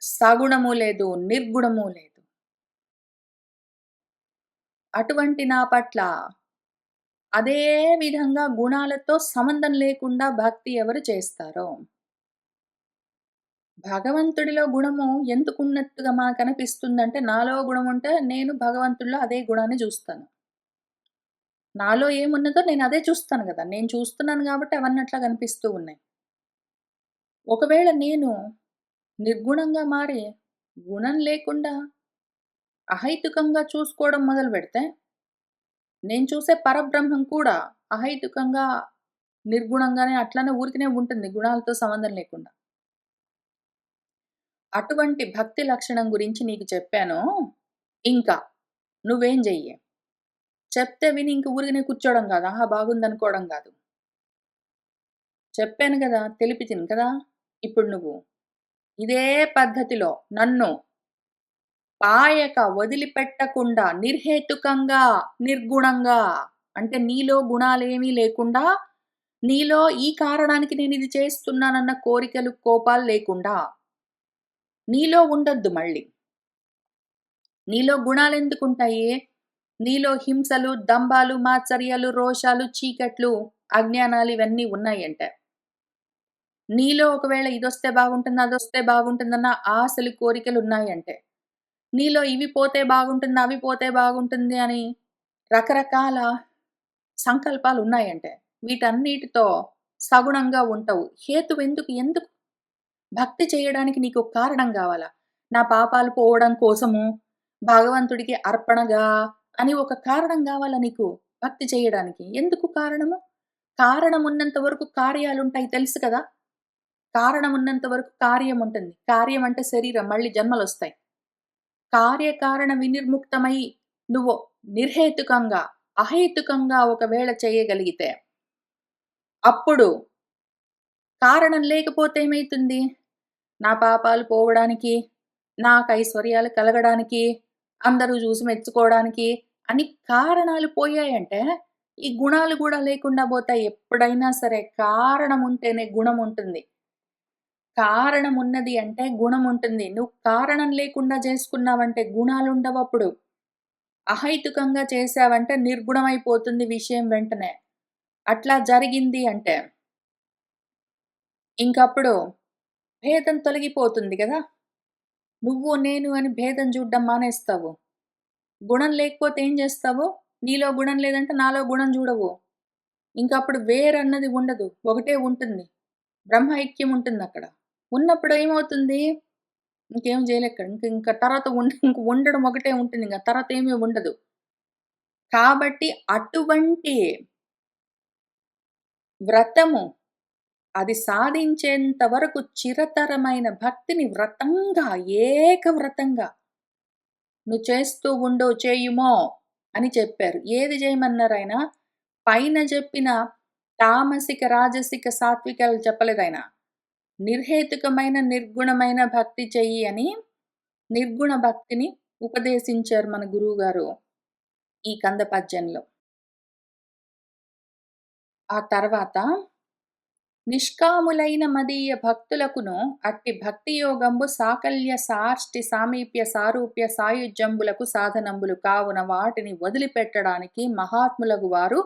సగుణము లేదు, నిర్గుణము లేదు. అటువంటి నా పట్ల అదే విధంగా గుణాలతో సంబంధం లేకుండా భక్తి ఎవరు చేస్తారో, భగవంతుడిలో గుణము ఎందుకున్నట్టుగా మనకనిపిస్తుందంటే, నాలో గుణముంటే నేను భగవంతుడిలో అదే గుణాన్ని జూస్తాను. నాలో ఏమున్నదో నేనదే చూస్తాను గదా! నేను చూస్తున్నాను గాబట్టి అవన్నీ అట్లా కనిపిస్తూ ఉన్నాయి. ఒకవేళ నేను నిర్గుణంగా మారి, గుణం లేకుండా అహైతుకంగా చూసుకోవడం మొదలుబెడితే, నేను చూసే పరబ్రహ్మం కూడా అహైతుకంగా, నిర్గుణంగానే అట్లనే ఊరికనే ఉంటుంది గుణాలతో సంబంధం లేకుండా. అటువంటి భక్తి లక్షణం గురించి నీకు చెప్పాను. ఇంకా నువ్వేం జెయ్యి. చెప్తే విని ఇంక ఊరికనే కూర్చోవడం గాదు. ఆహా! బాగుందనుకోవడం గాదు. చెప్పాను గదా! తెలిపితిని కదా! ఇప్పుడు నువ్వు ఇదే పద్ధతిలో నన్ను పాయక వదిలిపెట్టకుండా నిర్హేతుకంగా, నిర్గుణంగా అంటే నీలో గుణాలేమీ లేకుండా, నీలో ఈ కారణానికి నేనిది చేస్తున్నానన్న కోరికలు, కోపాలు లేకుండా, నీలో ఉండొద్దు మళ్ళీ. నీలో గుణాలెందుకుంటాయి? నీలో హింసలు, దంభాలు, మాత్సర్యాలు, రోషాలు, చీకట్లు, అజ్ఞానాలు ఇవన్నీ ఉన్నాయంటే. నీలో ఒకవేళ ఇదొస్తే బాగుంటుంది, అదొస్తే బాగుంటుందన్న ఆశలు, కోరికలున్నాయంటే. నీలో ఇవి పోతే బాగుంటుంది, అవి పోతే బాగుంటుంది అని రకరకాల సంకల్పాలున్నాయంటే. వీటన్నిటితో సగుణంగా ఉంటావు. ఎందుకు? భక్తి చేయడానికి నీకొక కారణం గావాలా? నా పాపాలు పోవడం కోసము, భగవంతుడికి అర్పణగా అని ఒక కారణం గావాలా నీకు భక్తి చేయడానికి. ఎందుకు కారణము? కారణమున్నంత వరకు కార్యాలుంటాయి తెలుసు కదా! కారణమున్నంత వరకు కార్యముంటుంది. కార్యం అంటే శరీరం మళ్ళీ జన్మలొస్తాయి. కార్యకారణ వినిర్ముక్తమై నువ్వు నిర్హేతుకంగా, అహేతుకంగా ఒకవేళ చేయగలిగితే, అప్పుడు కారణం లేకపోతే ఏమైతుంది? నా పాపాలు పోవడానికి, నాకు ఐశ్వర్యాలు కలగడానికి, అందరూ జూసి మెచ్చుకోవడానికి అని కారణాలు పోయాయంటే, ఈ గుణాలు గూడా లేకుండా బోతాయి. ఎప్పుడైనా సరే కారణం ఉంటేనే గుణం ఉంటుంది. కారణం ఉన్నది అంటే గుణం ఉంటుంది. నువ్వు కారణం లేకుండా చేసుకున్నావంటే గుణాలుండవప్పుడు. అహైతుకంగా చేశావంటే నిర్గుణమైపోతుంది విషయం వెంటనే. అట్లా జరిగింది అంటే, ఇంకప్పుడు భేదం తొలగిపోతుంది గదా! నువ్వు, నేను అని భేదం జూడడం మానేస్తావు. గుణం లేకపోతే ఏం చేస్తావు? నీలో గుణం లేదంటే నాలో గుణం చూడవు. ఇంకప్పుడు వేరన్నది ఉండదు. ఒకటే ఉంటుంది. బ్రహ్మైక్యం ఉంటుందక్కడ. ఉన్నప్పుడు ఏమవుతుంది? ఇంకేం చేయలేక్కడ. ఇంక తర్వాత ఇంక ఉండడం ఒకటే ఉంటుంది. ఇంక తర్వాత ఏమీ ఉండదు. కాబట్టి అటువంటి వ్రతము అది సాధించేంత వరకు చిరతరమైన భక్తిని వ్రతంగా, ఏకవ్రతంగా నువ్వు చేస్తూ ఉండు చేయుమో అని చెప్పారు. ఏది చేయమన్నారాయన? పైన చెప్పిన తామసిక, రాజసిక, సాత్వికాలు చెప్పలేదాయన. నిర్హేతుకమైన, నిర్గుణమైన భక్తి చెయ్యి అని నిర్గుణ భక్తిని ఉపదేశించారు మన గురువుగారు ఈ కంద పద్యంలో. ఆ తర్వాత నిష్కాములైన మదీయ భక్తులకును అట్టి భక్తి యోగంబు సాకల్య సాష్టి సామీప్య సారూప్య సాయుజ్యంబులకు సాధనంబులు కావున వాటిని వదిలిపెట్టడానికి మహాత్ములగు వారు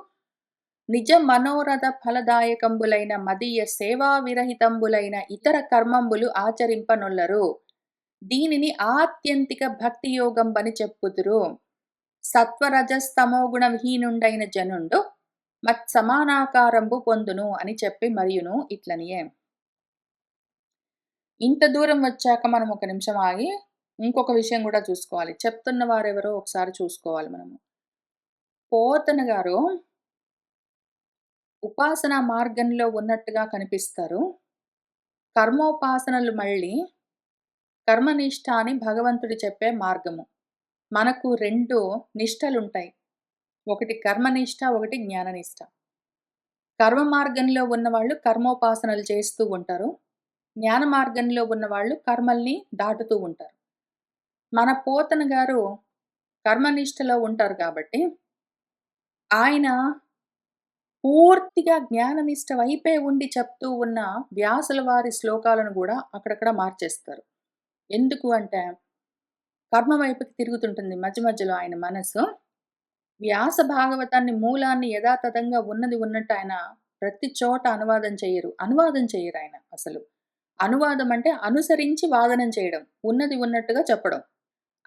నిజ మనోరథ ఫలదాయకంబులైన మదీయ సేవా విరహితంబులైన ఇతర కర్మంబులు ఆచరింపనొల్లరు. దీనిని ఆత్యంతిక భక్తి యోగంబని చెప్పుదురు. సత్వరజస్తమోగుణ విహీనుండైన జనుండు మత్సమానాకారంబు పొందును అని చెప్పి మరియును ఇట్లనియే. ఇంత దూరం వచ్చాక మనం ఒక నిమిషం ఆగి ఇంకొక విషయం కూడా చూసుకోవాలి. చెప్తున్న వారెవరో ఒకసారి చూసుకోవాలి మనము. పోతన గారు ఉపాసనా మార్గంలో ఉన్నట్టుగా కనిపిస్తారు. కర్మోపాసనలు మళ్ళీ కర్మనిష్ట అని భగవంతుడు చెప్పే మార్గము. మనకు 2 నిష్టలుంటాయి. ఒకటి కర్మనిష్ట, ఒకటి జ్ఞాననిష్ట. కర్మ మార్గంలో ఉన్నవాళ్ళు కర్మోపాసనలు చేస్తూ ఉంటారు. జ్ఞాన మార్గంలో ఉన్నవాళ్ళు కర్మల్ని దాటుతూ ఉంటారు. మన పోతన గారు కర్మనిష్టలో ఉంటారు కాబట్టి, ఆయన పూర్తిగా జ్ఞాననిష్ట వైపే ఉండి చెప్తూ ఉన్న వ్యాసుల వారి శ్లోకాలను గూడా అక్కడక్కడ మార్చేస్తారు. ఎందుకు అంటే, కర్మ వైపుకి తిరుగుతుంటుంది మధ్య మధ్యలో ఆయన మనసు. వ్యాస భాగవతాన్ని మూలాన్ని యథాతథంగా ఉన్నది ఉన్నట్టు ఆయన ప్రతి చోట అనువాదం చెయ్యరాయన అసలు. అనువాదం అంటే అనుసరించి వాదనం చేయడం. ఉన్నది ఉన్నట్టుగా చెప్పడం.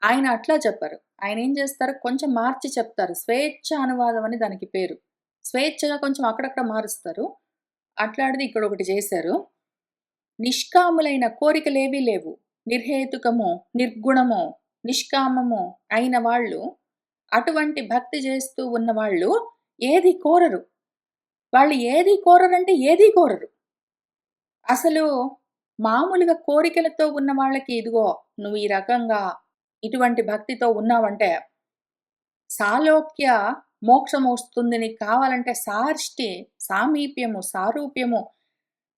ఆయన అట్లా చెప్పరు. ఆయన ఏం చేస్తారు? కొంచెం మార్చి చెప్తారు. స్వేచ్ఛ అనువాదం అని దానికి పేరు. స్వేచ్ఛగా కొంచెం అక్కడక్కడ మారుస్తారు. అట్లాడిది ఇక్కడొకటి చేశారు. నిష్కాములైన కోరికలేవీ లేవు. నిర్హేతుకము, నిర్గుణము, నిష్కామము అయిన వాళ్ళు అటువంటి భక్తి చేస్తూ ఉన్నవాళ్ళు ఏది కోరరు. వాళ్ళు ఏది కోరరంటే ఏదీ కోరరు. అసలు మామూలుగా కోరికలతో ఉన్న వాళ్ళకి ఇదిగో నువ్వు ఈ రకంగా ఇటువంటి భక్తితో ఉన్నావంటే సాలోక్య మోక్షమొస్తుంది. నీకు కావాలంటే సార్ష్టి, సామీప్యము, సారూప్యము,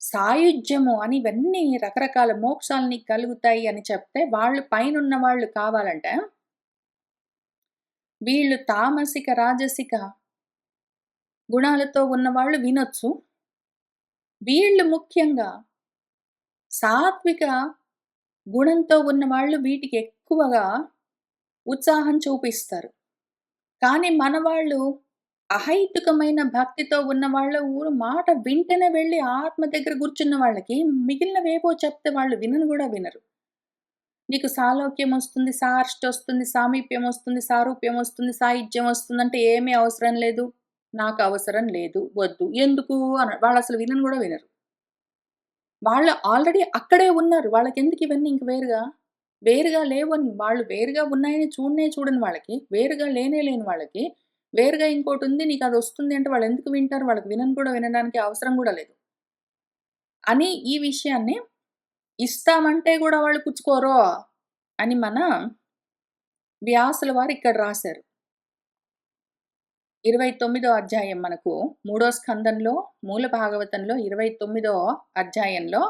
సాయుజ్యము అని ఇవన్నీ రకరకాల మోక్షాలు నీకు కలుగుతాయి అని చెప్తే వాళ్ళు పైనున్న వాళ్ళు కావాలంటే వీళ్ళు తామసిక, రాజసిక గుణాలతో ఉన్నవాళ్ళు వినొచ్చు. వీళ్ళు ముఖ్యంగా సాత్విక గుణంతో ఉన్నవాళ్ళు వీటికి ఎక్కువగా ఉత్సాహం చూపిస్తారు. కానీ మనవాళ్ళు అహైతుకమైన భక్తితో ఉన్నవాళ్ళు మాట వింటేనే వెళ్ళి ఆత్మ దగ్గర కూర్చున్న వాళ్ళకి మిగిలినవేవో చెప్తే వాళ్ళు వినను గూడా వినరు. నీకు సాలోక్యమొస్తుంది, సార్ష్టొస్తుంది, సామీప్యమొస్తుంది, సారూప్యమొస్తుంది, సాయుజ్యమొస్తుందంటే ఏమీ అవసరం లేదు. నాకవసరం లేదు. వద్దు. ఎందుకు వాళ్ళసలు వినను గూడా వినరు. వాళ్ళు ఆల్రెడీ అక్కడే ఉన్నారు. వాళ్ళకెందుకు ఇవన్నీ ఇంక వేరుగా? వేరుగా లేవని వాళ్ళు వేరుగా ఉన్నాయని చూడని వాళ్ళకి, వేరుగా లేని వాళ్ళకి, వేరుగా ఇంకోటుంది నీకదొస్తుంది అంటే వాళ్ళెందుకు వింటారు? వాళ్ళకి వినడానికి అవసరం గూడా లేదు. అని ఈ విషయాన్ని ఇస్తామంటే గూడా వాళ్ళు పుచ్చుకోరు అని మన వ్యాసుల వారు ఇక్కడ రాశారు. 29వ అధ్యాయం మనకు 3వ స్కందంలో మూల భాగవతంలో 29వ అధ్యాయంలో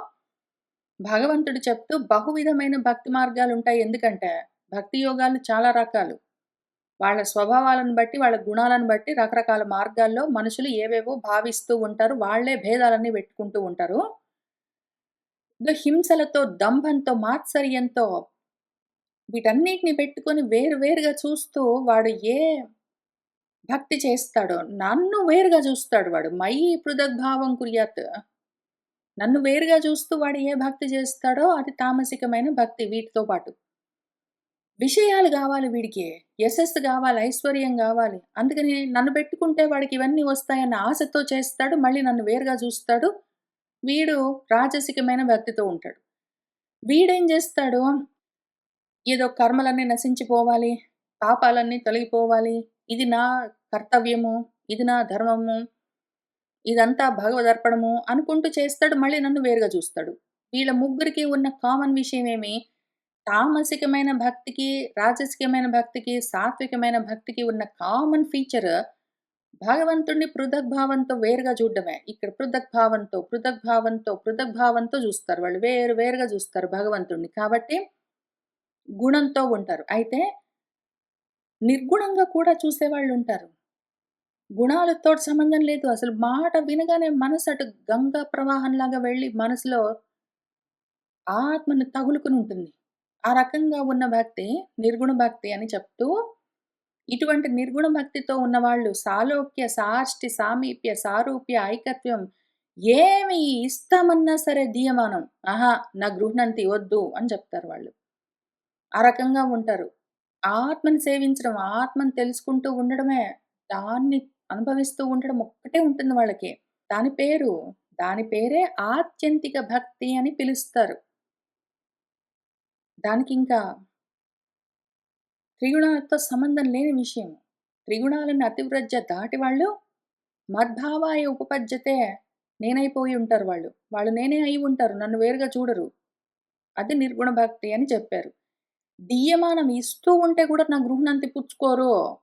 భగవంతుడు చెప్తూ బహువిధమైన భక్తి మార్గాలుంటాయి. ఎందుకంటే భక్తి యోగాలు చాలా రకాలు. వాళ్ళ స్వభావాలను బట్టి, వాళ్ళ గుణాలను బట్టి రకరకాల మార్గాల్లో మనుషులు ఏవేవో భావిస్తూ ఉంటారు. వాళ్ళే భేదాలన్నీ పెట్టుకుంటూ ఉంటారు. హింసలతో, దంభంతో, మాత్సర్యంతో వీటన్నిటిని పెట్టుకొని వేరుగా చూస్తూ వాడు ఏ భక్తి చేస్తాడో, నన్ను వేరుగా చూస్తాడు వాడు. మయి పృథగ్భావం కుర్యాత్. నన్ను వేరుగా చూస్తూ వాడు ఏ భక్తి చేస్తాడో అది తామసికమైన భక్తి వీటితో పాటు. విషయాలు గావాలి వీడికి. యశస్సు గావాలి, ఐశ్వర్యం గావాలి. అందుకని నన్ను పెట్టుకుంటే వాడికి ఇవన్నీ వస్తాయన్న ఆశతో చేస్తాడు. మళ్ళీ నన్ను వేరుగా చూస్తాడు. వీడు రాజసికమైన భక్తితో ఉంటాడు. వీడేం జేస్తాడు, ఏదో కర్మలన్నీ నశించిపోవాలి, పాపాలన్నీ తొలగిపోవాలి, ఇది నా కర్తవ్యము, ఇది నా ధర్మము, ఇదంతా భగవదర్పణము అనుకుంటూ చేస్తాడు. మళ్ళీ నన్ను వేరుగా చూస్తాడు. వీళ్ళ ముగ్గురికి ఉన్న కామన్ విషయమేమి, తామసికమైన భక్తికి, రాజసికమైన భక్తికి, సాత్వికమైన భక్తికి ఉన్న కామన్ ఫీచర్ భగవంతుడిని పృథగ్భావంతో వేరుగా చూడడమే. ఇక్కడ పృథగ్భావంతో చూస్తారు. వాళ్ళు వేరుగా చూస్తారు భగవంతుడిని. కాబట్టి గుణంతో ఉంటారు. అయితే నిర్గుణంగా కూడా చూసేవాళ్ళుంటారు. గుణాలతోటి సంబంధం లేదు. అసలు మాట వినగానే మనసు అటు గంగా ప్రవాహంలాగా వెళ్ళి మనసులో ఆత్మను తగులుకుని ఉంటుంది. ఆ రకంగా ఉన్న భక్తి నిర్గుణ భక్తి అని చెప్తూ, ఇటువంటి నిర్గుణ భక్తితో ఉన్నవాళ్ళు సాలోక్య, సాష్టి, సామీప్య, సారూప్య, ఐకత్వం ఏమి ఇస్తామన్నా సరే దీయమానం. ఆహా! నా గృహ్ణంతి వద్దు అని చెప్తారు వాళ్ళు. ఆ రకంగా ఉంటారు. ఆత్మని సేవించడం, ఆత్మని తెలుసుకుంటూ ఉండడమే, దాన్ని అనుభవిస్తూ ఉండడం ఒక్కటే ఉంటుంది వాళ్ళకి. దాని పేరే ఆత్యంతిక భక్తి అని పిలుస్తారు. దానికింకా త్రిగుణాలతో సంబంధం లేని విషయం. త్రిగుణాలను అతివ్రజ్య దాటి వాళ్ళు మద్భావాయ ఉపపజ్యతే నేనైపోయి ఉంటారు వాళ్ళు. వాళ్ళు నేనే అయి ఉంటారు. నన్ను వేరుగా చూడరు. అది నిర్గుణ భక్తి అని చెప్పారు. దీయమానం ఇస్తూ ఉంటే కూడా నా గృహ్ణంతి పుచ్చుకోరు.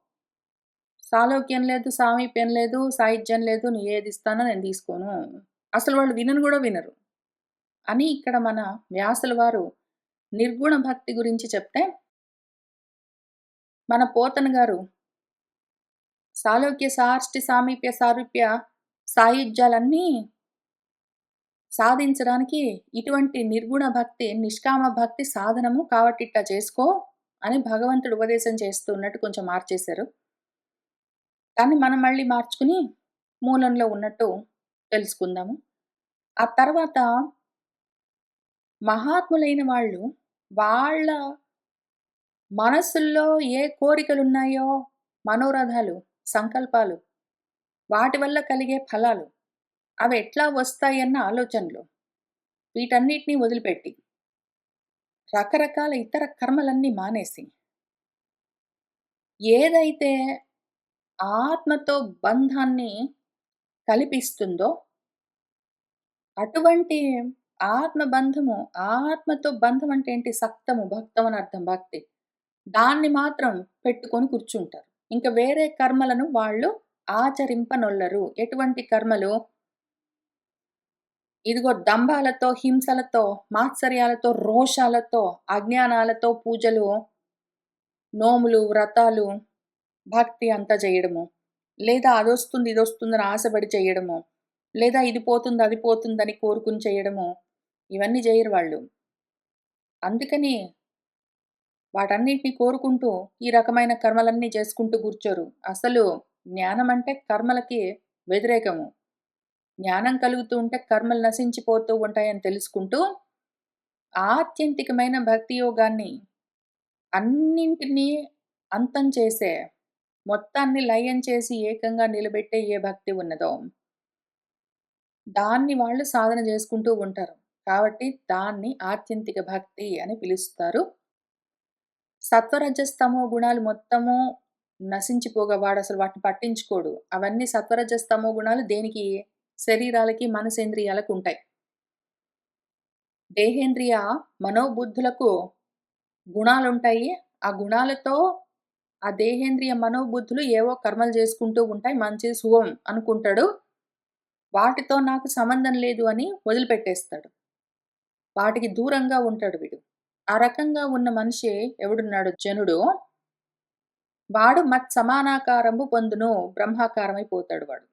సాలోక్యం లేదు, సామీప్యం లేదు, సాహిత్యం లేదు. నువ్వు ఏది ఇస్తానో నేను తీసుకోను. అసలు వాళ్ళు వినను గూడా వినరు. అని ఇక్కడ మన వ్యాసుల వారు నిర్గుణ భక్తి గురించి చెప్తే, మన పోతన గారు సాలోక్య, సాష్టి, సామీప్య, సారూప్య, సాయుజ్యాలన్నీ సాధించడానికి ఇటువంటి నిర్గుణ భక్తి, నిష్కామ భక్తి సాధనము కాబట్టి ఇట్టా చేసుకో అని భగవంతుడు ఉపదేశం చేస్తూ ఉన్నట్టు కొంచెం మార్చేశారు. దాన్ని మనం మళ్ళీ మార్చుకుని మూలంలో ఉన్నట్టు తెలుసుకుందాము. ఆ తర్వాత మహాత్ములైన వాళ్ళు వాళ్ళ మనస్సుల్లో ఏ కోరికలున్నాయో, మనోరథాలు, సంకల్పాలు, వాటి వల్ల కలిగే ఫలాలు, అవి ఎట్లా వస్తాయన్న ఆలోచనలు, వీటన్నిటిని వదిలిపెట్టి, రకరకాల ఇతర కర్మలన్నీ మానేసి, ఏదైతే ఆత్మతో బంధాన్ని కల్పిస్తుందో, అటువంటి ఆత్మతో బంధం అంటే ఏంటి? సక్తము, భక్తం అని అర్థం భక్తి. దాన్ని మాత్రం పెట్టుకొని కూర్చుంటారు. ఇంక వేరే కర్మలను వాళ్ళు ఆచరింపనొల్లరు. ఎటువంటి కర్మలు? ఇదిగో దంభాలతో, హింసలతో, మాత్సర్యాలతో, రోషాలతో, అజ్ఞానాలతో పూజలు, నోములు, వ్రతాలు, భక్తి అంతా చేయడము. లేదా అదొస్తుంది, ఇదొస్తుందని ఆశపడి చేయడము. లేదా ఇది పోతుంది, అది పోతుందని కోరుకుని చేయడము. ఇవన్నీ జెయ్యరు వాళ్ళు. అందుకని వాటన్నిటిని కోరుకుంటూ ఈ రకమైన కర్మలన్నీ చేసుకుంటూ కూర్చోరు. అసలు జ్ఞానం అంటే కర్మలకి వ్యతిరేకము. జ్ఞానం కలుగుతూ ఉంటే కర్మలు నశించిపోతూ ఉంటాయని తెలుసుకుంటూ, ఆత్యంతికమైన భక్తి యోగాన్ని అన్నింటినీ అంతం చేసే, మొత్తాన్ని లయం చేసి ఏకంగా నిలబెట్టే ఏ భక్తి ఉన్నదో, దాన్ని వాళ్ళు సాధన చేసుకుంటూ ఉంటారు. కాబట్టి దాన్ని ఆత్యంతిక భక్తి అని పిలుస్తారు. సత్వరజస్తమో గుణాలు మొత్తము నశించిపోగా వాడసలు వాటిని పట్టించుకోడు. అవన్నీ సత్వరజస్తమో గుణాలు దేనికి? శరీరాలకి, మనసేంద్రియాలకు ఉంటాయి. దేహేంద్రియ మనోబుద్ధులకు గుణాలుంటాయి. ఆ గుణాలతో ఆ దేహేంద్రియ మనోబుద్ధులు ఏవో కర్మలు చేసుకుంటూ ఉంటాయి. మంచి శుభం అనుకుంటాడు. వాటితో నాకు సంబంధం లేదు అని వదిలిపెట్టేస్తాడు. వాటికి దూరంగా ఉంటాడు వీడు. ఆ రకంగా ఉన్న మనిషి ఎవడున్నాడు జనుడు, వాడు మత్సమానాకారంబు పొందును. బ్రహ్మాకారమైపోతాడు వాడు.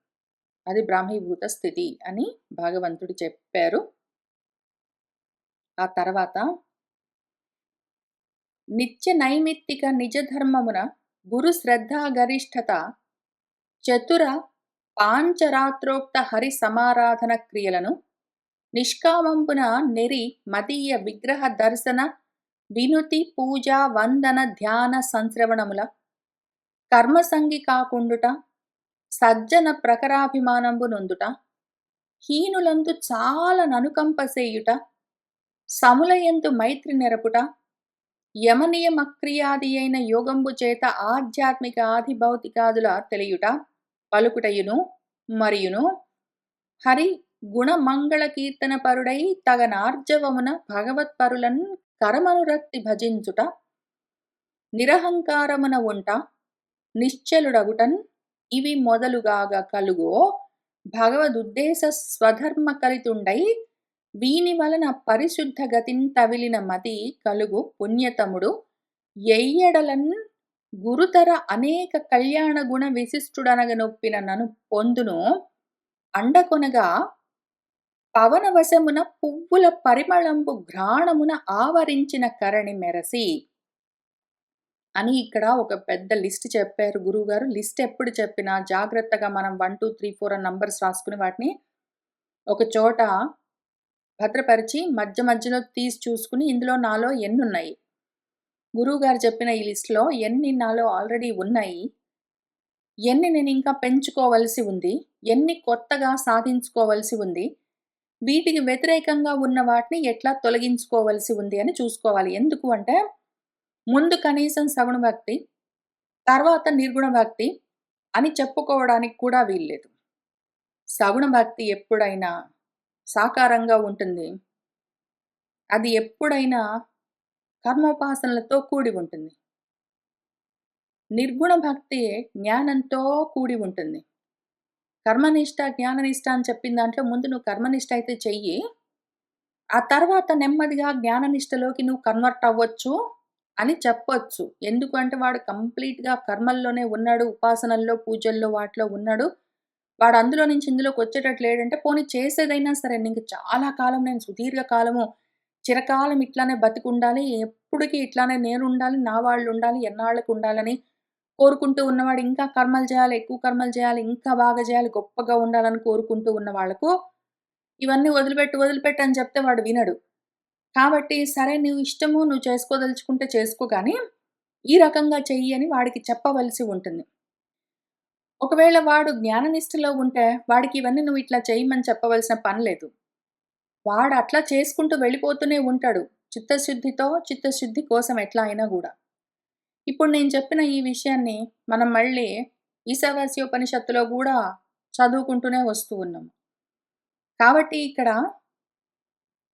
అది బ్రాహ్మీభూత స్థితి అని భగవంతుడు చెప్పారు. ఆ తర్వాత నిత్య నైమిత్తిక నిజధర్మమున గురు శ్రద్ధా గరిష్ఠత చతుర పాంచరాత్రోక్త హరి సమారాధన క్రియలను నిష్కామంబున నెరి మదీయ విగ్రహ దర్శన వినుతి పూజ వందన ధ్యాన సంశ్రవణముల కర్మసంగి కాకుండుట సజ్జన ప్రకరాభిమానంబు నొందుట హీనులందు చాలా ననుకంపసేయుట సములయందు మైత్రి నెరపుట యమనియమక్రియాది అయిన యోగంబు చేత ఆధ్యాత్మిక ఆధిభౌతికాదుల తెలియుట పలుకుటయును మరియును హరి గుణమంగళ కీర్తన పరుడై తగనార్జవమున భగవత్పరులన్ కరమనురక్తి భజించుట నిరహంకారమున ఉంట నిశ్చలుడగుటన్ ఇవి మొదలుగాగ కలుగో భగవదుద్దేశ స్వధర్మ కలితుండై వీని వలన పరిశుద్ధ గతిన్ తవిలిన మతి కలుగు పుణ్యతముడు ఎయ్యడలన్ గురుతర అనేక కళ్యాణ గుణ విశిష్టుడనగనొప్పిన నను పొందును అండకొనగా పవనవశమున పువ్వుల పరిమళంబు ఘ్రాణమున ఆవరించిన కరణి మెరసి అని ఇక్కడ ఒక పెద్ద లిస్ట్ చెప్పారు గురువుగారు. లిస్ట్ ఎప్పుడు చెప్పినా జాగ్రత్తగా మనం 1, 2, 3, 4 అని నంబర్స్ రాసుకుని వాటిని ఒక చోట భద్రపరిచి మధ్య మధ్యలో తీసి చూసుకుని ఇందులో నాలో ఎన్నున్నాయి, గురువుగారు చెప్పిన ఈ లిస్ట్లో ఎన్ని నాలో ఆల్రెడీ ఉన్నాయి, ఎన్ని నేను ఇంకా పెంచుకోవలసి ఉంది, ఎన్ని కొత్తగా సాధించుకోవలసి ఉంది, వీటికి వ్యతిరేకంగా ఉన్న వాటిని ఎట్లా తొలగించుకోవలసి ఉంది అని చూసుకోవాలి. ఎందుకు అంటే ముందు కనీసం సగుణ భక్తి, తర్వాత నిర్గుణ భక్తి అని చెప్పుకోవడానికి కూడా వీల్లేదు. సగుణ భక్తి ఎప్పుడైనా సాకారంగా ఉంటుంది, అది ఎప్పుడైనా కర్మోపాసనలతో కూడి ఉంటుంది. నిర్గుణ భక్తి జ్ఞానంతో కూడి ఉంటుంది. కర్మనిష్ట జ్ఞాననిష్ట అని చెప్పిన దాంట్లో ముందు నువ్వు కర్మనిష్ట అయితే చెయ్యి, ఆ తర్వాత నెమ్మదిగా జ్ఞాననిష్టలోకి నువ్వు కన్వర్ట్ అవ్వచ్చు అని చెప్పొచ్చు. ఎందుకంటే వాడు కంప్లీట్గా కర్మల్లోనే ఉన్నాడు, ఉపాసనల్లో పూజల్లో వాటిలో ఉన్నాడు, వాడు అందులో నుంచి ఇందులోకి వచ్చేటట్లు లేడంటే పోనీ చేసేదైనా సరే నీకు చాలా కాలం నేను సుదీర్ఘ కాలము చిరకాలం ఇట్లానే బతికుండాలి, ఎప్పటికీ ఇట్లానే నేను ఉండాలి, నా వాళ్ళు ఉండాలి, ఎన్నాళ్ళకు ఉండాలని కోరుకుంటూ ఉన్నవాడు ఇంకా కర్మలు చేయాలి, ఎక్కువ కర్మలు చేయాలి, ఇంకా బాగా చేయాలి, గొప్పగా ఉండాలని కోరుకుంటూ ఉన్న వాళ్ళకు ఇవన్నీ వదిలిపెట్టు అని చెప్తే వాడు వినడు. కాబట్టి సరే నువ్వు ఇష్టము, నువ్వు చేసుకోదలుచుకుంటే చేసుకో, కానీ ఈ రకంగా చెయ్యి అని వాడికి చెప్పవలసి ఉంటుంది. ఒకవేళ వాడు జ్ఞాననిష్టలో ఉంటే వాడికి ఇవన్నీ నువ్వు ఇట్లా చేయమని చెప్పవలసిన పని లేదు. వాడు అట్లా చేసుకుంటూ వెళ్ళిపోతూనే ఉంటాడు, చిత్తశుద్ధి కోసం ఎట్లా అయినా కూడా. ఇప్పుడు నేను చెప్పిన ఈ విషయాన్ని మనం మళ్ళీ ఈశావాస్యోపనిషత్తులో కూడా చదువుకుంటూనే వస్తూ ఉన్నాం. కాబట్టి ఇక్కడ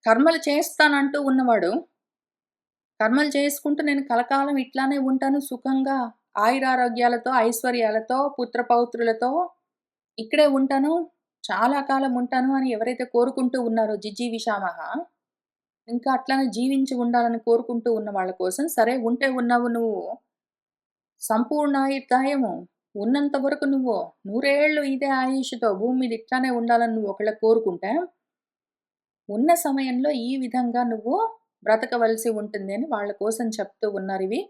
కర్మలు చేస్తానంటూ ఉన్నవాడు కర్మలు చేసుకుంటూ నేను కలకాలం ఇట్లానే ఉంటాను, సుఖంగా ఆయురారోగ్యాలతో ఐశ్వర్యాలతో పుత్రపౌత్రులతో ఇక్కడే ఉంటాను, చాలా కాలం ఉంటాను అని ఎవరైతే కోరుకుంటూ ఉన్నారో జిజీవిషామహ, ఇంకా అట్లానే జీవించి ఉండాలని కోరుకుంటూ ఉన్న వాళ్ళ కోసం సరే ఉంటే ఉన్నావు, నువ్వు సంపూర్ణాయుర్దాయము ఉన్నంత వరకు నువ్వు 100 ఏళ్ళు ఇదే ఆయుష్తో భూమి మీద ఇట్లానే ఉండాలని నువ్వు ఒకళ్ళ కోరుకుంటే ఉన్న సమయంలో ఈ విధంగా నువ్వు బ్రతకవలసి ఉంటుంది అని వాళ్ళ కోసం చెప్తూ ఉన్నారు. ఇవి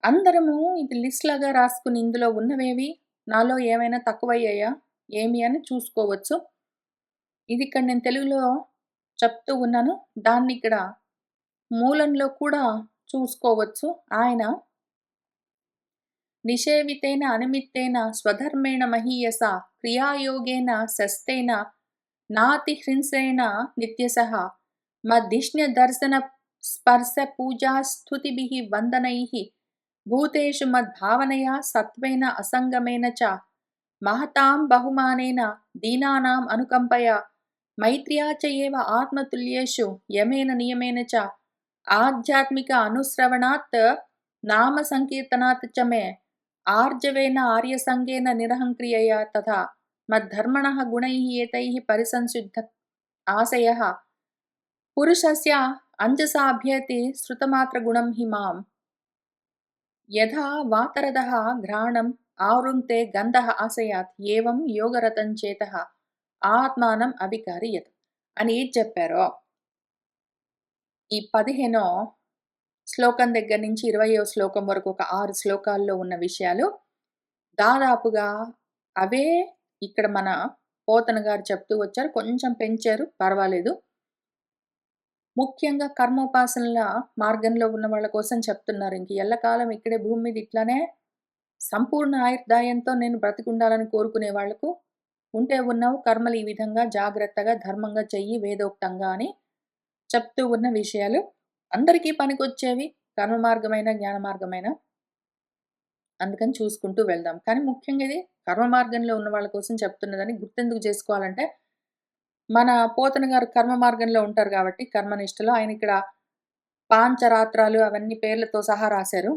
అందరము ఇది లిస్ట్ లాగా రాసుకుని ఇందులో ఉన్నవేవి నాలో ఏమైనా తక్కువయ్యాయా ఏమి అని చూసుకోవచ్చు. ఇది ఇక్కడ నేను తెలుగులో చెప్తూ ఉన్నాను, దాన్ని ఇక్కడ మూలంలో కూడా చూసుకోవచ్చు. ఆయన నిషేవితేన అనిమిత్తేన స్వధర్మేణ మహీయస క్రియాయోగేన శస్తేన నాతి హ్రింసేణ నిత్యసః మద్దిష్ణ్య దర్శన స్పర్శ పూజా స్తుతిభిః వందనైః భూతేషు మద్భావనయా సత్వేన అసంగమేన చ మహతాం బహుమానేన దీనానాం అనుకంపయా మైత్ర్యా చ ఏవ ఆత్మతుల్యేషు యమేన నియమేన చ ఆధ్యాత్మిక అనుశ్రవణాత్ నామ సంకీర్తనాత్ చ మే ఆర్జవేన ఆర్యసంగేన నిరహంక్రియయా తథా మద్ధర్మణః గుణైః ఏతైః పరిసంశుద్ధ ఆశయః పురుషస్య అంజసాభ్యేతి శృతమాత్ర గుణం హి మాం యథా వాతరదః ఘ్రాణం ఆవృంక్తే గంధః ఆశయాత్ ఏవం యోగరతం చేతః ఆత్మానం అవికారియత్ అని ఏది చెప్పారో ఈ 15వ శ్లోకం దగ్గర నుంచి 20వ శ్లోకం వరకు ఒక 6 శ్లోకాల్లో ఉన్న విషయాలు దాదాపుగా అవే ఇక్కడ మన పోతన గారు చెప్తూ వచ్చారు. కొంచెం పెంచారు, పర్వాలేదు. ముఖ్యంగా కర్మోపాసనల మార్గంలో ఉన్న వాళ్ళ కోసం చెప్తున్నారు. ఇంక ఎల్లకాలం ఇక్కడే భూమి మీద ఇట్లానే సంపూర్ణ ఆయుర్దాయంతో నేను బ్రతికుండాలని కోరుకునే వాళ్ళకు ఉంటే ఉన్నావు కర్మలు ఈ విధంగా జాగ్రత్తగా, ధర్మంగా చెయ్యి వేదోక్తంగా అని చెప్తూ ఉన్న విషయాలు. అందరికీ పనికొచ్చేవి. కర్మ మార్గమైన, జ్ఞాన మార్గమైన. అందుకని చూసుకుంటూ వెళ్దాం. కానీ ముఖ్యంగా ఇది కర్మ మార్గంలో ఉన్న వాళ్ళ కోసం చెప్తున్నదని గుర్తెందుకు చేసుకోవాలంటే, మన పోతన గారు కర్మ మార్గంలో ఉంటారు గాబట్టి, కర్మనిష్టలో ఆయనిక్కడ పాంచరాత్రాలు అవన్నీ పేర్లతో సహా రాశారు.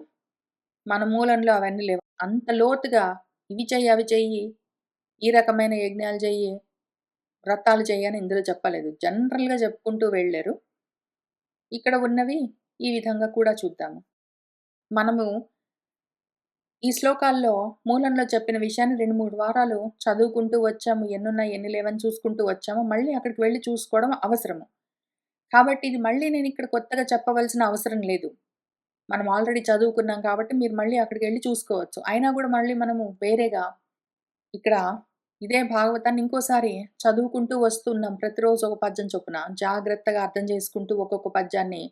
మన మూలంలో అవన్నీ లేవు. అంత లోతుగా ఇవి చెయ్యి, అవి చెయ్యి, ఈ రకమైన యజ్ఞాలు చెయ్యి, వ్రతాలు చెయ్యి అని ఇందులో చెప్పలేదు. జనరల్‌గా చెప్పుకుంటూ వెళ్ళారు. ఇక్కడ ఉన్నవి ఈ విధంగా కూడా చూద్దాము. మనము ఈ శ్లోకాల్లో మూలంలో చెప్పిన విషయాన్ని 2, 3 వారాలు చదువుకుంటూ వచ్చాము. ఎన్నున్నాయి, ఎన్ని లేవని చూసుకుంటూ వచ్చాము. మళ్ళీ అక్కడికి వెళ్లి చూసుకోవడం అవసరము. కాబట్టి ఇది మళ్ళీ నేనిక్కడ కొత్తగా చెప్పవలసిన అవసరం లేదు. మనం ఆల్రెడీ చదువుకున్నాం కాబట్టి మీరు మళ్ళీ అక్కడికెళ్లి చూసుకోవచ్చు. అయినా గూడా మళ్ళీ మనము వేరేగా ఇక్కడ ఇదే భాగవతాన్ని ఇంకోసారి చదువుకుంటూ వస్తున్నాం. ప్రతిరోజు ఒక పద్యం చొప్పున. జాగ్రత్తగా అర్థం చేసుకుంటూ ఒక్కొక్క పద్యాన్ని.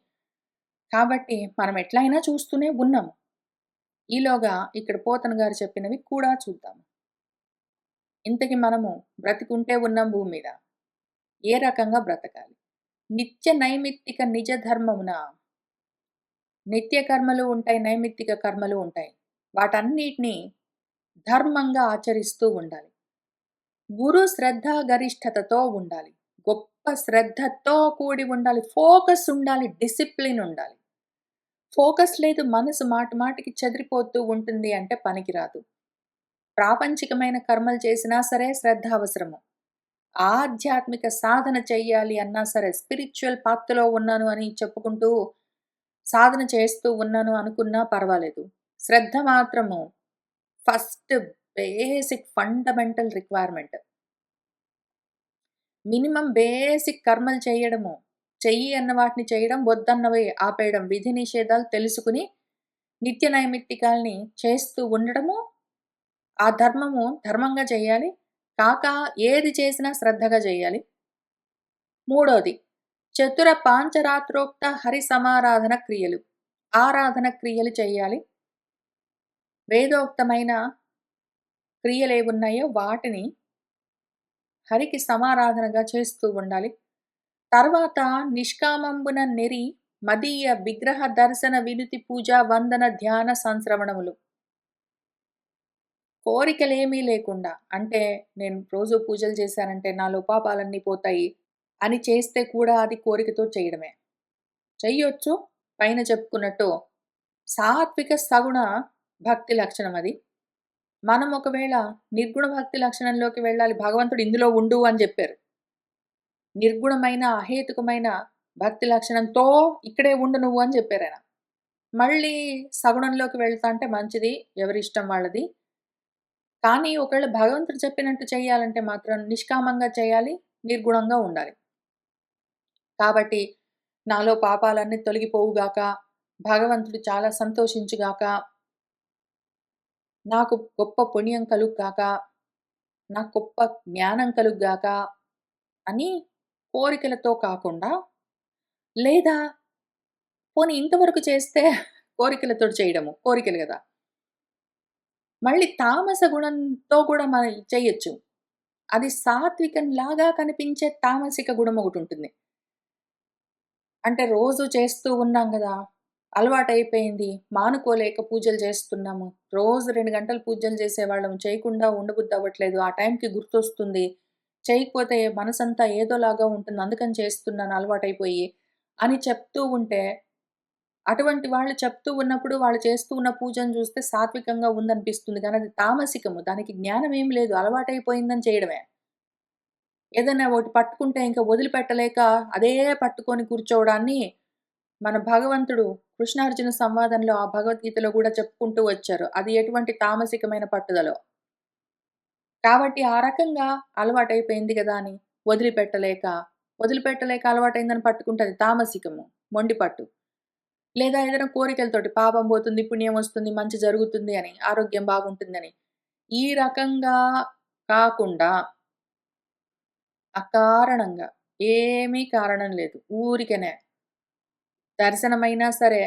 కాబట్టి మనం ఎట్లయినా చూస్తూనే ఉన్నాం. ఈలోగా ఇక్కడ పోతన గారు చెప్పినవి కూడా చూద్దాం. ఇంతకి మనము బ్రతికుంటే ఉన్నాం భూమి మీద. ఏ రకంగా బ్రతకాలి? నిత్య నైమిత్తిక నిజ ధర్మమున నిత్య కర్మలు ఉంటాయి, నైమిత్తిక కర్మలు ఉంటాయి. వాటన్నిటిని ధర్మంగా ఆచరిస్తూ ఉండాలి. గురు శ్రద్ధ గరిష్ఠతతో ఉండాలి. గొప్ప శ్రద్ధతో కూడి ఉండాలి. ఫోకస్ ఉండాలి. డిసిప్లిన్ ఉండాలి. ఫోకస్ లేదు మనసు మాటికి చెదిరిపోతూ ఉంటుంది అంటే పనికిరాదు. ప్రాపంచికమైన కర్మలు చేసినా సరే శ్రద్ధ అవసరము. ఆధ్యాత్మిక సాధన చెయ్యాలి అన్నా సరే స్పిరిచ్యువల్ పాత్‌లో ఉన్నాను అని చెప్పుకుంటూ సాధన చేస్తూ ఉన్నాను అనుకున్నా పర్వాలేదు. శ్రద్ధ మాత్రము first basic fundamental requirement. Minimum basic కర్మలు చేయడము. చెయ్యి అన్న వాటిని చేయడం, వద్దన్నవి ఆపేయడం. విధి నిషేధాలు తెలుసుకుని నిత్య నైమిత్తికాల్ని చేస్తూ ఉండడము, ఆ ధర్మము ధర్మంగా చేయాలి. కాక ఏది చేసినా శ్రద్ధగా చేయాలి. మూడోది చతుర పాంచరాత్రోక్త హరి సమారాధన క్రియలు. ఆరాధన క్రియలు చేయాలి. వేదోక్తమైన క్రియలేవున్నాయో వాటిని హరికి సమారాధనగా చేస్తూ ఉండాలి. తర్వాత నిష్కామంబున నెరి మదీయ విగ్రహ దర్శన వినుతి పూజ వందన ధ్యాన సంశ్రవణములు. కోరికలేమీ లేకుండా అంటే నేను రోజు పూజలు చేశానంటే నాలో పాపాలన్నీ పోతాయి అని చేస్తే కూడా అది కోరికతో చేయడమే. చెయ్యొచ్చు పైన చెప్పుకున్నట్టు సాత్విక సగుణ భక్తి లక్షణం అది. మనం ఒకవేళ నిర్గుణ భక్తి లక్షణంలోకి వెళ్ళాలి. భగవంతుడు ఇందులో ఉండు అని జెప్పారు. నిర్గుణమైన, అహేతుకమైన భక్తి లక్షణంతో ఇక్కడే ఉండు నువ్వు అని జెప్పారాయన. మళ్ళీ సగుణంలోకి వెళ్తా అంటే మంచిది. ఎవరిష్టం వాళ్ళది. కానీ ఒకవేళ భగవంతుడు చెప్పినట్టు చేయాలంటే మాత్రం నిష్కామంగా చేయాలి. నిర్గుణంగా ఉండాలి. కాబట్టి నాలో పాపాలన్నీ తొలగిపోవుగాక, భగవంతుడు చాలా సంతోషించుగాక, నాకు గొప్ప పుణ్యం కలుగుగాక, నాకు గొప్ప జ్ఞానం కలుగుగాక అని కోరికలతో కాకుండా, లేదా పోనీ ఇంతవరకు చేస్తే కోరికలతోటి చేయడము. కోరికలు గదా! మళ్ళీ తామస గుణంతో గూడా మనం చెయ్యొచ్చు. అది సాత్వికంలాగా కనిపించే తామసిక గుణం ఒకటుంటుంది. అంటే రోజు చేస్తూ ఉన్నాం గదా! అలవాటయిపోయింది. మానుకోలేక పూజలు చేస్తున్నాము. రోజు 2 గంటలు పూజలు చేసేవాళ్ళం. చేయకుండా ఉండబుద్దవ్వట్లేదు. ఆ టైంకి గుర్తొస్తుంది. చేయకపోతే మనసంతా ఏదోలాగా ఉంటుంది. అందుకని చేస్తున్నాను అలవాటైపోయి అని చెప్తూ ఉంటే, అటువంటి వాళ్ళు చెప్తూ ఉన్నప్పుడు వాళ్ళు చేస్తూ ఉన్న పూజను చూస్తే సాత్వికంగా ఉందనిపిస్తుంది. కానీ అది తామసికము. దానికి జ్ఞానం ఏమి లేదు. అలవాటైపోయిందని చేయడమే. ఏదైనా ఒకటి పట్టుకుంటే ఇంక వదిలిపెట్టలేక అదే పట్టుకొని కూర్చోవడాన్ని మన భగవంతుడు కృష్ణార్జున సంవాదంలో ఆ భగవద్గీతలో గూడా చెప్పుకుంటూ వచ్చారు. అది ఎటువంటి తామసికమైన పట్టుదలో. కాబట్టి ఆ రకంగా అలవాటైపోయింది గదా అని వదిలిపెట్టలేక, వదిలిపెట్టలేక అలవాటైందని పట్టుకుంటే అది తామసికము. మొండి పట్టు. లేదా ఏదైనా కోరికలతోటి పాపం పోతుంది, పుణ్యం వస్తుంది, మంచి జరుగుతుంది అని, ఆరోగ్యం బాగుంటుందని. ఈ రకంగా కాకుండా అకారణంగా ఏమీ కారణం లేదు. ఊరికనే దర్శనమైనా సరే,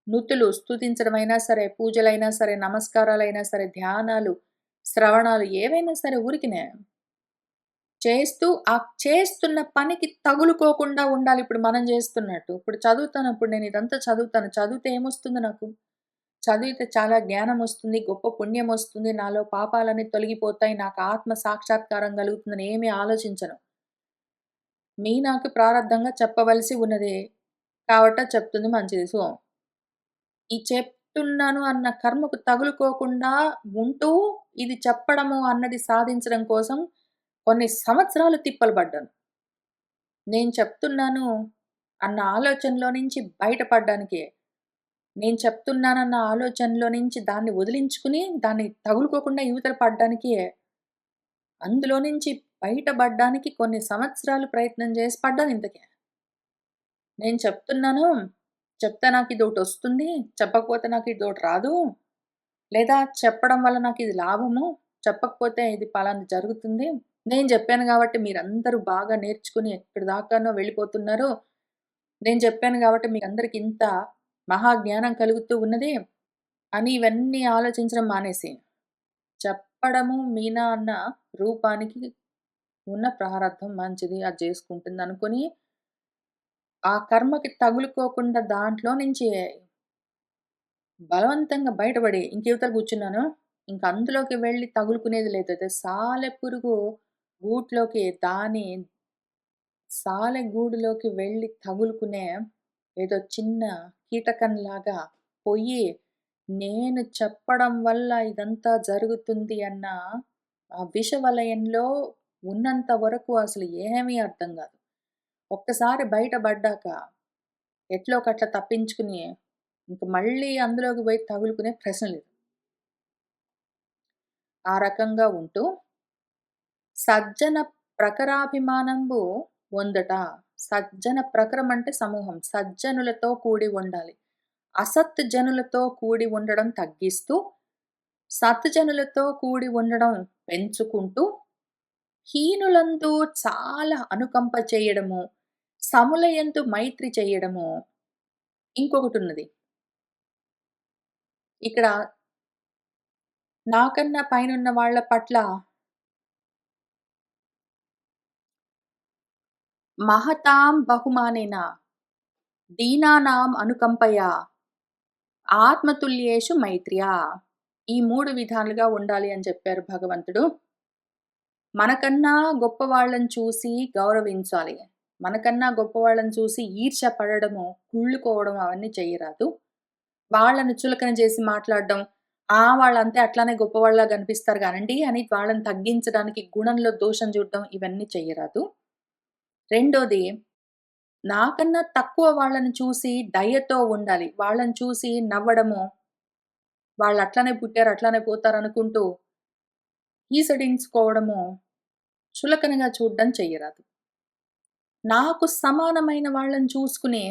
నుతులు స్తుతించడమైనా సరే, పూజలైనా సరే, నమస్కారాలైనా సరే, ధ్యానాలు, శ్రవణాలు ఏవైనా సరే ఊరికినే చేస్తూ, ఆ చేస్తున్న పనికి తగులుకోకుండా ఉండాలి. ఇప్పుడు మనం జేస్తున్నట్టు. ఇప్పుడు చదువుతాను. ఇప్పుడు నేను ఇదంతా చదువుతాను. చదివితే ఏమొస్తుంది నాకు? చదివితే చాలా జ్ఞానమొస్తుంది, గొప్ప పుణ్యమొస్తుంది, నాలో పాపాలన్నీ తొలగిపోతాయి, నాకు ఆత్మ సాక్షాత్కారం కలుగుతుందని ఏమీ ఆలోచించను. నాకు ప్రారబ్ధంగా చెప్పవలసి ఉన్నది. కాబట్ట చెప్తుంది మంచిది. సో, ఈ చెప్తున్నాను అన్న కర్మకు తగులుకోకుండా ఉంటూ, ఇది చెప్పడము అన్నది సాధించడం కోసం కొన్ని సంవత్సరాలు తిప్పలు పడ్డాను. నేను చెప్తున్నాను అన్న ఆలోచనలో నుంచి బయటపడ్డానికే. నేను చెప్తున్నానన్న ఆలోచనలో నుంచి దాన్ని వదిలించుకుని, దాన్ని తగులుకోకుండా ఇవతల పడ్డానికే, అందులో నుంచి బయటపడ్డానికి కొన్ని సంవత్సరాలు ప్రయత్నం చేసి పడ్డాను ఇంతకి. నేను చెప్తున్నాను, చెప్తే నాకిదోటొస్తుంది, చెప్పకపోతే నాకిదోటి రాదు, లేదా చెప్పడం వల్ల నాకిది లాభము, చెప్పకపోతే ఇది పలానా జరుగుతుంది. నేను జెప్పాను గాబట్టి మీరందరూ బాగా నేర్చుకుని ఎక్కడి దాకానో వెళ్ళిపోతున్నారు. నేను జెప్పాను గాబట్టి మీకందరికి ఇంత మహాజ్ఞానం కలుగుతూ ఉన్నది అని ఇవన్నీ ఆలోచించడం మానేసి, చెప్పడము మీనా అన్న రూపానికి ఉన్న ప్రారబ్ధం మంచిది. అది జేసుకుంటుందనుకుని, ఆ కర్మకి తగులుకోకుండా దాంట్లో నుంచి బలవంతంగా బయటపడి ఇంకివతల కూర్చున్నాను. ఇంక అందులోకి వెళ్లి తగులుకునేది లేదు. అదే సాలెపురుగు గూట్లోకి దాని సాలెగూడులోకి వెళ్లి తగులుకునే ఏదో చిన్న కీటకంలాగా పొయ్యి, నేను చెప్పడం వల్ల ఇదంతా జరుగుతుంది అన్న ఆ విషవలయంలో ఉన్నంత వరకు అసలు ఏమీ అర్థం గాదు. ఒక్కసారి బయటబడ్డాక ఎట్లోకట్ల తప్పించుకుని, ఇంక మళ్ళీ అందులోకి పోయి తగులుకునే ప్రశ్న లేదు. ఆ రకంగా ఉంటూ సజ్జన ప్రఖరాభిమానంబు పొందుట. సజ్జన ప్రఖరం అంటే సమూహం. సజ్జనులతో కూడి ఉండాలి. అసత్ జనులతో కూడి ఉండడం తగ్గిస్తూ, సత్జనులతో కూడి ఉండడం పెంచుకుంటూ, హీనులందు చాలా అనుకంప చేయడము, సములయందు మైత్రి చేయడము. ఇంకొకటున్నది. ఇక్కడ నాకన్నా పైనున్న వాళ్ళ పట్ల మహతాం బహుమానేన దీనానాం అనుకంపయా ఆత్మతుల్యేషు మైత్ర్యా. ఈ 3 విధాలుగా ఉండాలి అని చెప్పారు భగవంతుడు. మనకన్నా గొప్పవాళ్ళని చూసి గౌరవించాలి. మనకన్నా గొప్పవాళ్ళని చూసి ఈర్ష్య పడడము, కుళ్ళుకోవడం అవన్నీ చెయ్యరాదు. వాళ్ళని చులకన చేసి మాట్లాడడం, వాళ్ళంతే అట్లానే గొప్పవాళ్ళలా కనిపిస్తారు గానండి అని వాళ్ళని తగ్గించడానికి గుణంలో దోషం చూడడం ఇవన్నీ చెయ్యరాదు. రెండోది, నాకన్నా తక్కువ వాళ్ళని చూసి దయతో ఉండాలి. వాళ్ళని చూసి నవ్వడము, వాళ్ళట్లనే పుట్టారు, అట్లానే పోతారనుకుంటూ ఈసడించుకోవడము, చులకనగా చూడడం చెయ్యరాదు. నాకు సమానమైన వాళ్ళని చూసుకుని,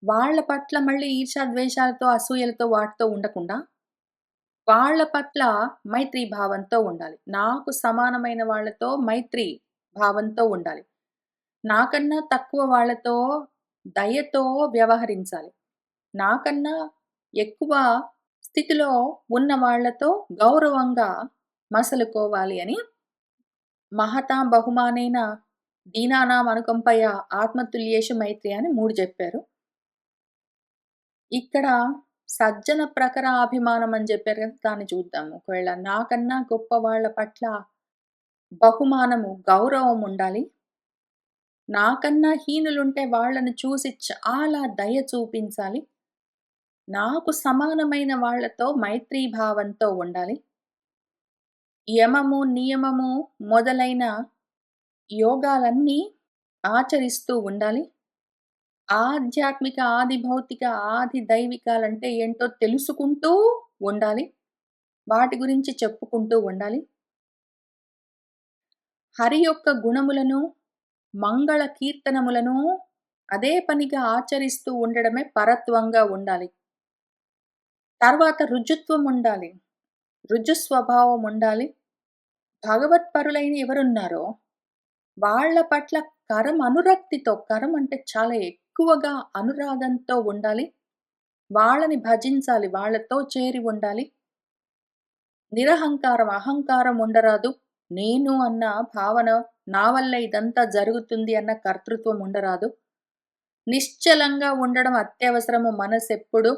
వాళ్ళ పట్ల మళ్ళీ ఈర్ష్య, ద్వేషాలతో, అసూయలతో వాటితో ఉండకుండా, వాళ్ళ పట్ల మైత్రీ భావంతో ఉండాలి. నాకు సమానమైన వాళ్ళతో మైత్రీ భావంతో ఉండాలి. నాకన్నా తక్కువ వాళ్ళతో దయతో వ్యవహరించాలి. నాకన్నా ఎక్కువ స్థితిలో ఉన్న వాళ్ళతో గౌరవంగా మసలుకోవాలి అని మహతాం బహుమానేన దీనానాం అనుకంపయ ఆత్మతుల్యేషు మైత్రి అని 3 చెప్పారు. ఇక్కడ సజ్జన ప్రఖర అభిమానం అని చెప్పారు కదా! దాన్ని చూద్దాము. ఒకవేళ నాకన్నా గొప్ప వాళ్ళ పట్ల బహుమానము, గౌరవం ఉండాలి. నాకన్నా హీనులుంటే వాళ్ళని చూసి చాలా దయ చూపించాలి. నాకు సమానమైన వాళ్ళతో మైత్రీ భావంతో ఉండాలి. యమము, నియమము మొదలైన యోగాలన్నీ ఆచరిస్తూ ఉండాలి. ఆధ్యాత్మిక, ఆది భౌతిక, ఆది దైవికాలంటే ఏంటో తెలుసుకుంటూ ఉండాలి. వాటి గురించి చెప్పుకుంటూ ఉండాలి. హరి యొక్క గుణములను, మంగళ కీర్తనములను అదే పనిగా ఆచరిస్తూ ఉండడమే పరత్వంగా ఉండాలి. తర్వాత రుజుత్వం ఉండాలి. రుజు స్వభావం ఉండాలి. భగవత్పరులైన ఎవరున్నారో వాళ్ళ పట్ల కరం అనురక్తితో, కరం అంటే చాలా ఎక్కువగా అనురాగంతో ఉండాలి. వాళ్ళని భజించాలి. వాళ్ళతో చేరి ఉండాలి. నిరహంకారం, అహంకారం ఉండరాదు. నేను అన్న భావన, నా వల్ల ఇదంతా జరుగుతుంది అన్న కర్తృత్వం ఉండరాదు. నిశ్చలంగా ఉండడం అత్యవసరము మనసెప్పుడు.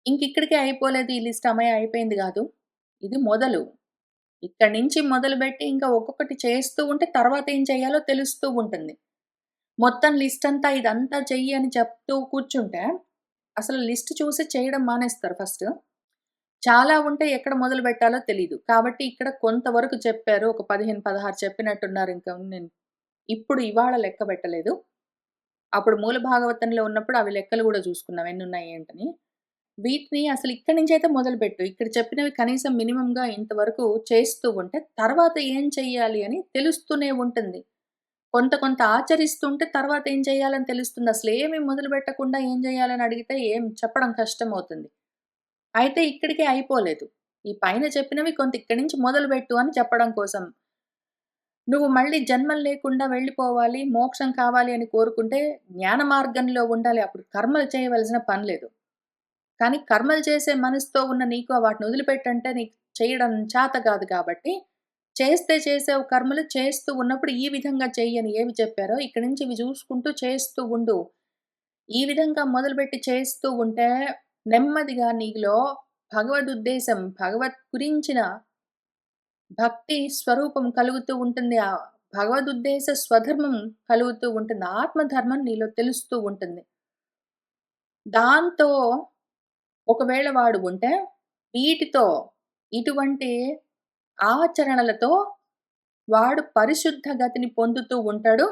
ఇంకిక్కడికే అయిపోలేదు ఈ లిస్ట్ అమ్మయ్య అయిపోయింది గాదు. ఇది మొదలు. ఇక్కడి నుంచి మొదలుబెట్టి ఇంకా ఒక్కొక్కటి చేస్తూ ఉంటే తర్వాత ఏం చేయాలో తెలుస్తూ ఉంటుంది. మొత్తం లిస్ట్ అంతా ఇదంతా చెయ్యి అని చెప్తూ కూర్చుంటే, అసలు లిస్ట్ చూసి చేయడం మానేస్తారు ఫస్ట్. చాలా ఉంటే ఎక్కడ మొదలుపెట్టాలో తెలీదు. కాబట్టి ఇక్కడ కొంతవరకు చెప్పారు. ఒక 15, 16 చెప్పినట్టున్నారు. ఇంకా నేను ఇప్పుడు ఇవాళ లెక్క పెట్టలేదు. అప్పుడు మూల భాగవతంలో ఉన్నప్పుడు అవి లెక్కలు గూడా చూసుకున్నాం ఎన్నున్నాయి ఏంటని. వీటిని అసలు ఇక్కడి నుంచైతే మొదలుపెట్టు. ఇక్కడ చెప్పినవి కనీసం మినిమమ్‌గా ఇంతవరకు చేస్తూ ఉంటే, తర్వాత ఏం చెయ్యాలి అని తెలుస్తూనే ఉంటుంది. కొంత కొంత ఆచరిస్తుంటే తర్వాత ఏం చేయాలని తెలుస్తుంది. అసలేమి మొదలుపెట్టకుండా ఏం చేయాలని అడిగితే ఏం చెప్పడం కష్టమవుతుంది. అయితే ఇక్కడికే అయిపోలేదు. ఈ పైన చెప్పినవి కొంత ఇక్కడి నుంచి మొదలుపెట్టు అని చెప్పడం కోసం. నువ్వు మళ్ళీ జన్మలు లేకుండా వెళ్ళిపోవాలి, మోక్షం కావాలి అని కోరుకుంటే జ్ఞాన మార్గంలో ఉండాలి. అప్పుడు కర్మలు చేయవలసిన పని లేదు. కానీ కర్మలు చేసే మనసుతో ఉన్న నీకు వాటిని వదిలిపెట్టంటే నీకు చేయడం చేత కాదు కాబట్టి, చేస్తే చేసావు కర్మలు చేస్తూ ఉన్నప్పుడు ఈ విధంగా చెయ్యని ఏవి చెప్పారో ఇక్కడి నుంచి ఇవి చూసుకుంటూ చేస్తూ ఉండు. ఈ విధంగా మొదలుపెట్టి చేస్తూ ఉంటే నెమ్మదిగా నీలో భగవదుద్దేశం, భగవత్ గురించిన భక్తి స్వరూపం కలుగుతూ ఉంటుంది. ఆ భగవదుద్దేశ స్వధర్మం కలుగుతూ ఉంటుంది. ఆత్మధర్మం నీలో తెలుస్తూ ఉంటుంది. దాంతో ఒకవేళ వాడు ఉంటే, వీటితో ఇటువంటి ఆచరణలతో వాడు పరిశుద్ధ గతిని పొందుతూ ఉంటాడు.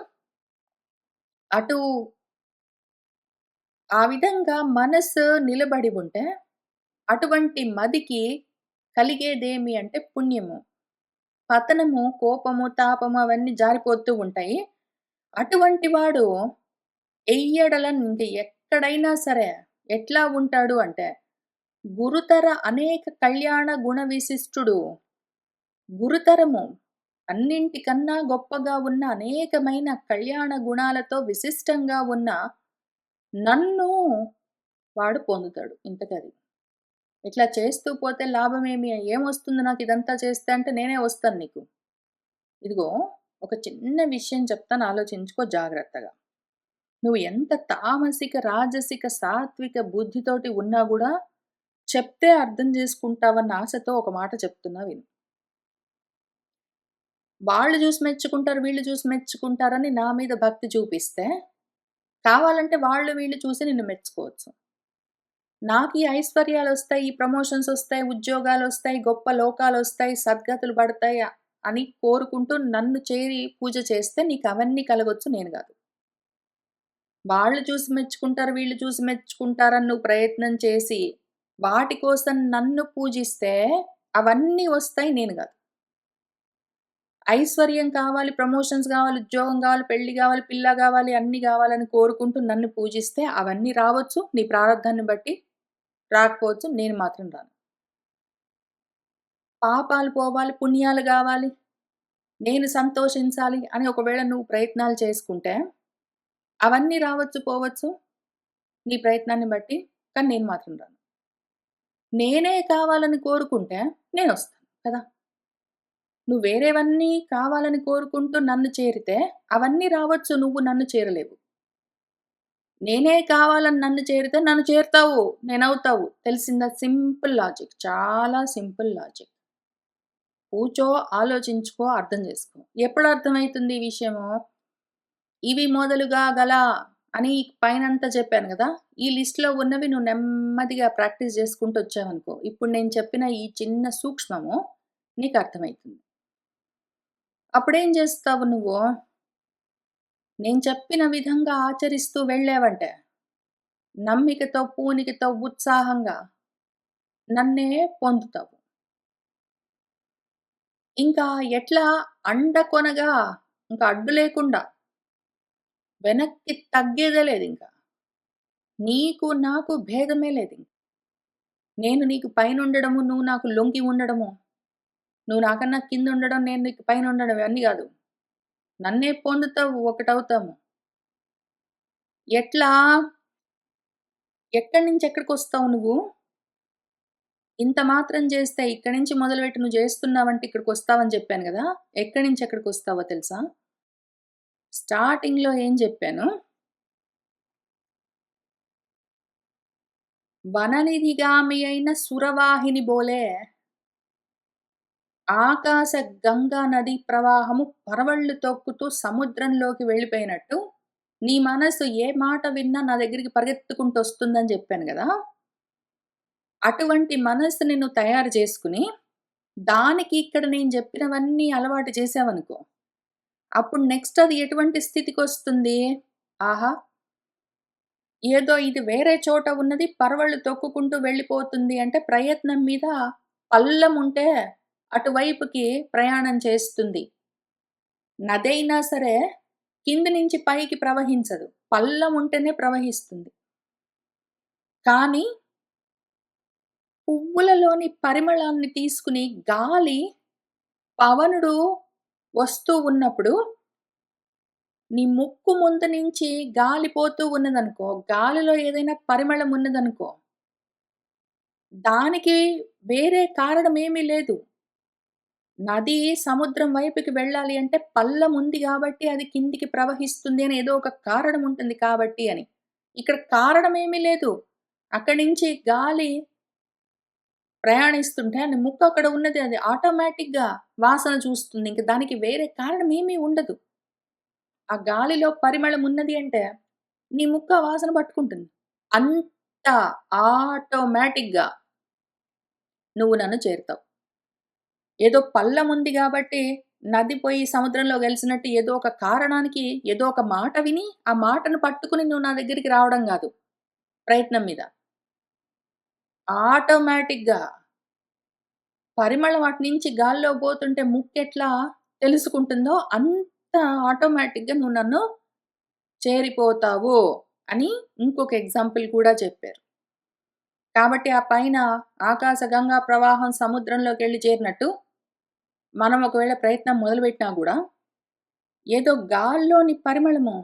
అటు ఆ విధంగా మనసు నిలబడి ఉంటే, అటువంటి మదికి కలిగేదేమి అంటే పుణ్యము. పతనము, కోపము, తాపము అవన్నీ జారిపోతూ ఉంటాయి. అటువంటి వాడు ఎయ్యడలన్ ఇంక ఎక్కడైనా సరే ఎట్లా ఉంటాడు అంటే, గురుతర అనేక కళ్యాణ గుణ విశిష్టుడు. గురుతరము అన్నింటికన్నా గొప్పగా ఉన్న అనేకమైన కళ్యాణ గుణాలతో విశిష్టంగా ఉన్న నన్ను వాడు పొందుతాడు ఇంతకది. ఇట్లా చేస్తూ పోతే లాభమేమి? ఏమొస్తుంది నాకిదంతా చేస్తే అంటే, నేనే వస్తాను నీకు. ఇదిగో ఒక చిన్న విషయం చెప్తాను ఆలోచించుకో జాగ్రత్తగా. నువ్వు ఎంత తామసిక, రాజసిక, సాత్విక బుద్ధితోటి ఉన్నా గూడా చెప్తే అర్థం చేసుకుంటావన్న ఆశతో ఒక మాట చెప్తున్నా విను. వాళ్ళు చూసి మెచ్చుకుంటారు, వీళ్ళు చూసి మెచ్చుకుంటారని నా మీద భక్తి చూపిస్తే, కావాలంటే వాళ్ళు వీళ్ళు చూసి నిన్ను మెచ్చుకోవచ్చు. నాకీ ఐశ్వర్యాలొస్తాయి, ఈ ప్రమోషన్సొస్తాయి, ఉద్యోగాలొస్తాయి, గొప్ప లోకాలొస్తాయి, సద్గతులు పడతాయి అని కోరుకుంటూ నన్ను చేరి పూజ చేస్తే నీకవన్నీ కలగొచ్చు నేను గాదు. వాళ్ళు చూసి మెచ్చుకుంటారు, వీళ్ళు చూసి మెచ్చుకుంటారని నువ్వు ప్రయత్నం చేసి, వాటి కోసం నన్ను పూజిస్తే అవన్నీ వస్తాయి నేను గాదు. ఐశ్వర్యం కావాలి, ప్రమోషన్స్ గావాలి, ఉద్యోగం గావాలి, పెళ్లి గావాలి, పిల్ల గావాలి, అన్నీ గావాలని కోరుకుంటూ నన్ను పూజిస్తే అవన్నీ రావచ్చు. నీ ప్రారబ్ధాన్ని బట్టి రాకపోవచ్చు. నేను మాత్రం రాను. పాపాలు పోవాలి, పుణ్యాలు గావాలి, నేను సంతోషించాలి అని ఒకవేళ నువ్వు ప్రయత్నాలు చేసుకుంటే, అవన్నీ రావచ్చు, పోవచ్చు నీ ప్రయత్నాన్ని బట్టి. కానీ నేను మాత్రం రాను. నేనే కావాలని కోరుకుంటే నేనొస్తాను కదా! నువ్వు వేరేవన్నీ కావాలని కోరుకుంటూ నన్ను చేరితే, అవన్నీ రావచ్చు నువ్వు నన్ను చేరలేవు. నేనే కావాలని నన్ను చేరితే నన్ను చేరుతావు. నేనవుతావు. తెలిసిందా? Simple logic. చాలా సింపుల్ లాజిక్. కూర్చో, ఆలోచించుకో, అర్థం చేసుకో. ఎప్పుడు అర్థమైతుంది ఈ విషయము? ఇవి మొదలుగా గల అని పైనంతా చెప్పాను గదా! ఈ లిస్ట్‌లో ఉన్నవి నువ్వు నెమ్మదిగా ప్రాక్టీస్ చేసుకుంటూ వచ్చావనుకో, ఇప్పుడు నేను చెప్పిన ఈ చిన్న సూక్ష్మము నీకు అర్థమైతుంది. అప్పుడేం చేస్తావు నువ్వు? నేను చెప్పిన విధంగా ఆచరిస్తూ వెళ్ళావంటే, నమ్మికతో, పూనికతో, ఉత్సాహంగా నన్నే పొందుతావు. ఇంకా ఎట్లా అండకొనగా ఇంక అడ్డు లేకుండా వెనక్కి తగ్గేదే లేదింక. నీకు నాకు భేదమే లేదింక. నేను నీకు పైనుండడము, నువ్వు నాకు లొంగి ఉండడము, నువ్వు నాకన్నా కిందుండడం, నేను నీకు పైన ఉండడం ఇవన్నీ గాదు. నన్నే పొందుతావు, ఒకటవుతాము. ఎట్లా? ఎక్కడి నుంచి ఎక్కడికొస్తావు నువ్వు? ఇంత మాత్రం చేస్తే ఇక్కడి నుంచి మొదలుపెట్టి నువ్వు చేస్తున్నావంటే ఇక్కడికొస్తావని చెప్పాను గదా! ఎక్కడి నుంచి ఎక్కడికొస్తావో తెలుసా? స్టార్టింగ్‌లో ఏం చెప్పాను? వననిధిగామి అయిన సురవాహిని బోలే ఆకాశ గంగా నదీ ప్రవాహము పరవళ్ళు తొక్కుతూ సముద్రంలోకి వెళ్ళిపోయినట్టు, నీ మనసు ఏ మాట విన్నా నా దగ్గరికి పరిగెత్తుకుంటూ వస్తుందని జెప్పాను గదా! అటువంటి మనస్సుని నువ్వు తయారు చేసుకొని, దానికి ఇక్కడ నేను జెప్పినవన్నీ అలవాటు చేశావనుకో, అప్పుడు నెక్స్ట్ అది ఎటువంటి స్థితికొస్తుంది? ఆహా! ఏదో ఇది వేరే చోట ఉన్నది పరవళ్ళు తొక్కుకుంటూ వెళ్ళిపోతుంది అంటే ప్రయత్నం మీద పల్లముంటే అటువైపుకి ప్రయాణం చేస్తుంది. నదైనా సరే కింది నుంచి పైకి ప్రవహించదు. పల్లం ఉంటేనే ప్రవహిస్తుంది. కానీ పువ్వులలోని పరిమళాన్ని తీసుకొని గాలి పవనుడు వస్తూ ఉన్నప్పుడు నీ ముక్కు ముందు నుంచి గాలి పోతూ ఉన్నదనుకో, గాలిలో ఏదైనా పరిమళం ఉన్నదనుకో, దానికి వేరే కారణమేమీ లేదు. నది సముద్రం వైపుకి వెళ్ళాలి అంటే పల్లం ఉంది గాబట్టి అది కిందికి ప్రవహిస్తుంది అని ఏదో ఒక కారణం ఉంటుంది కాబట్టి అని. ఇక్కడ కారణమేమీ లేదు. అక్కడి నుంచి గాలి ప్రయాణిస్తుంటే అని ముక్కు అక్కడ ఉన్నది అది ఆటోమేటిక్‌గా వాసన చూస్తుంది. ఇంక దానికి వేరే కారణం ఏమీ ఉండదు. ఆ గాలిలో పరిమళం ఉన్నది అంటే నీ ముక్కు ఆ వాసన పట్టుకుంటుంది. అంత ఆటోమేటిక్‌గా నువ్వు నన్ను చేరుతావు. ఏదో పల్లముంది గాబట్టి, నది పోయి సముద్రంలో కలిసినట్టు ఏదో ఒక కారణానికి, ఏదో ఒక మాట విని, ఆ మాటను పట్టుకొని నువ్వు నా దగ్గరికి రావడం గాదు. ప్రయత్నం మీద. ఆటోమేటిక్‌గా పరిమళం అటు నుంచి గాల్లో పోతుంటే ముక్కెట్లా తెలుసుకుంటుందో, అంత ఆటోమేటిక్‌గా నువ్వు నన్ను చేరిపోతావు అని ఇంకొక ఎగ్జాంపుల్ కూడా చెప్పారు. కాబట్టి ఆ పైన ఆకాశగంగా ప్రవాహం సముద్రంలోకెళ్ళి చేరినట్టు, మనం ఒకవేళ ప్రయత్నం మొదలుపెట్టినా గూడా ఏదో గాల్లోని పరిమళము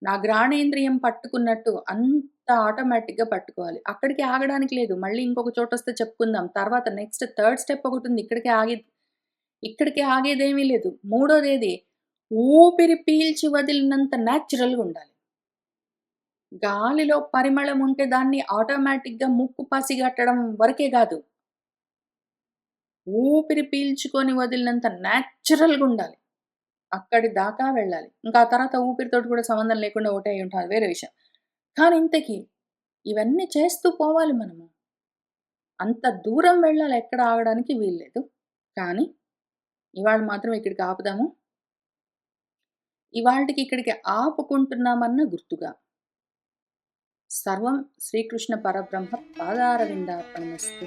నా గ్రాణేంద్రియం పట్టుకున్నట్టు అంత ఆటోమేటిక్‌గా పట్టుకోవాలి. అక్కడికి ఆగడానికి లేదు. మళ్ళీ ఇంకొక చోటొస్తే చెప్పుకుందాం. తర్వాత నెక్స్ట్ థర్డ్ స్టెప్ ఒకటుంది. ఇక్కడికే ఆగేదేమీ లేదు. మూడోదేది ఊపిరి పీల్చి వదిలినంత నేచురల్‌గా ఉండాలి. గాలిలో పరిమళం ఉంటే దాన్ని ఆటోమేటిక్‌గా ముక్కు పసిగట్టడం వరకే గాదు. ఊపిరి పీల్చుకొని వదిలినంత నేచురల్‌గా ఉండాలి. అక్కడి దాకా వెళ్ళాలి. ఇంకా ఆ తర్వాత ఊపిరితోటి కూడా సంబంధం లేకుండా ఒకటే అయ్యుంటది. అది వేరే విషయం. కానీ ఇంతకి ఇవన్నీ చేస్తూ పోవాలి మనము. అంత దూరం వెళ్ళాలి ఎక్కడ ఆగడానికి వీల్లేదు. కానీ ఇవాళ మాత్రం ఇక్కడికి ఆపుదాము. ఇవాల్టికి ఇక్కడికి ఆపుకుంటున్నామన్న గుర్తుగా. సర్వం శ్రీకృష్ణ పరబ్రహ్మ పాదారవిందార్పణమస్తు.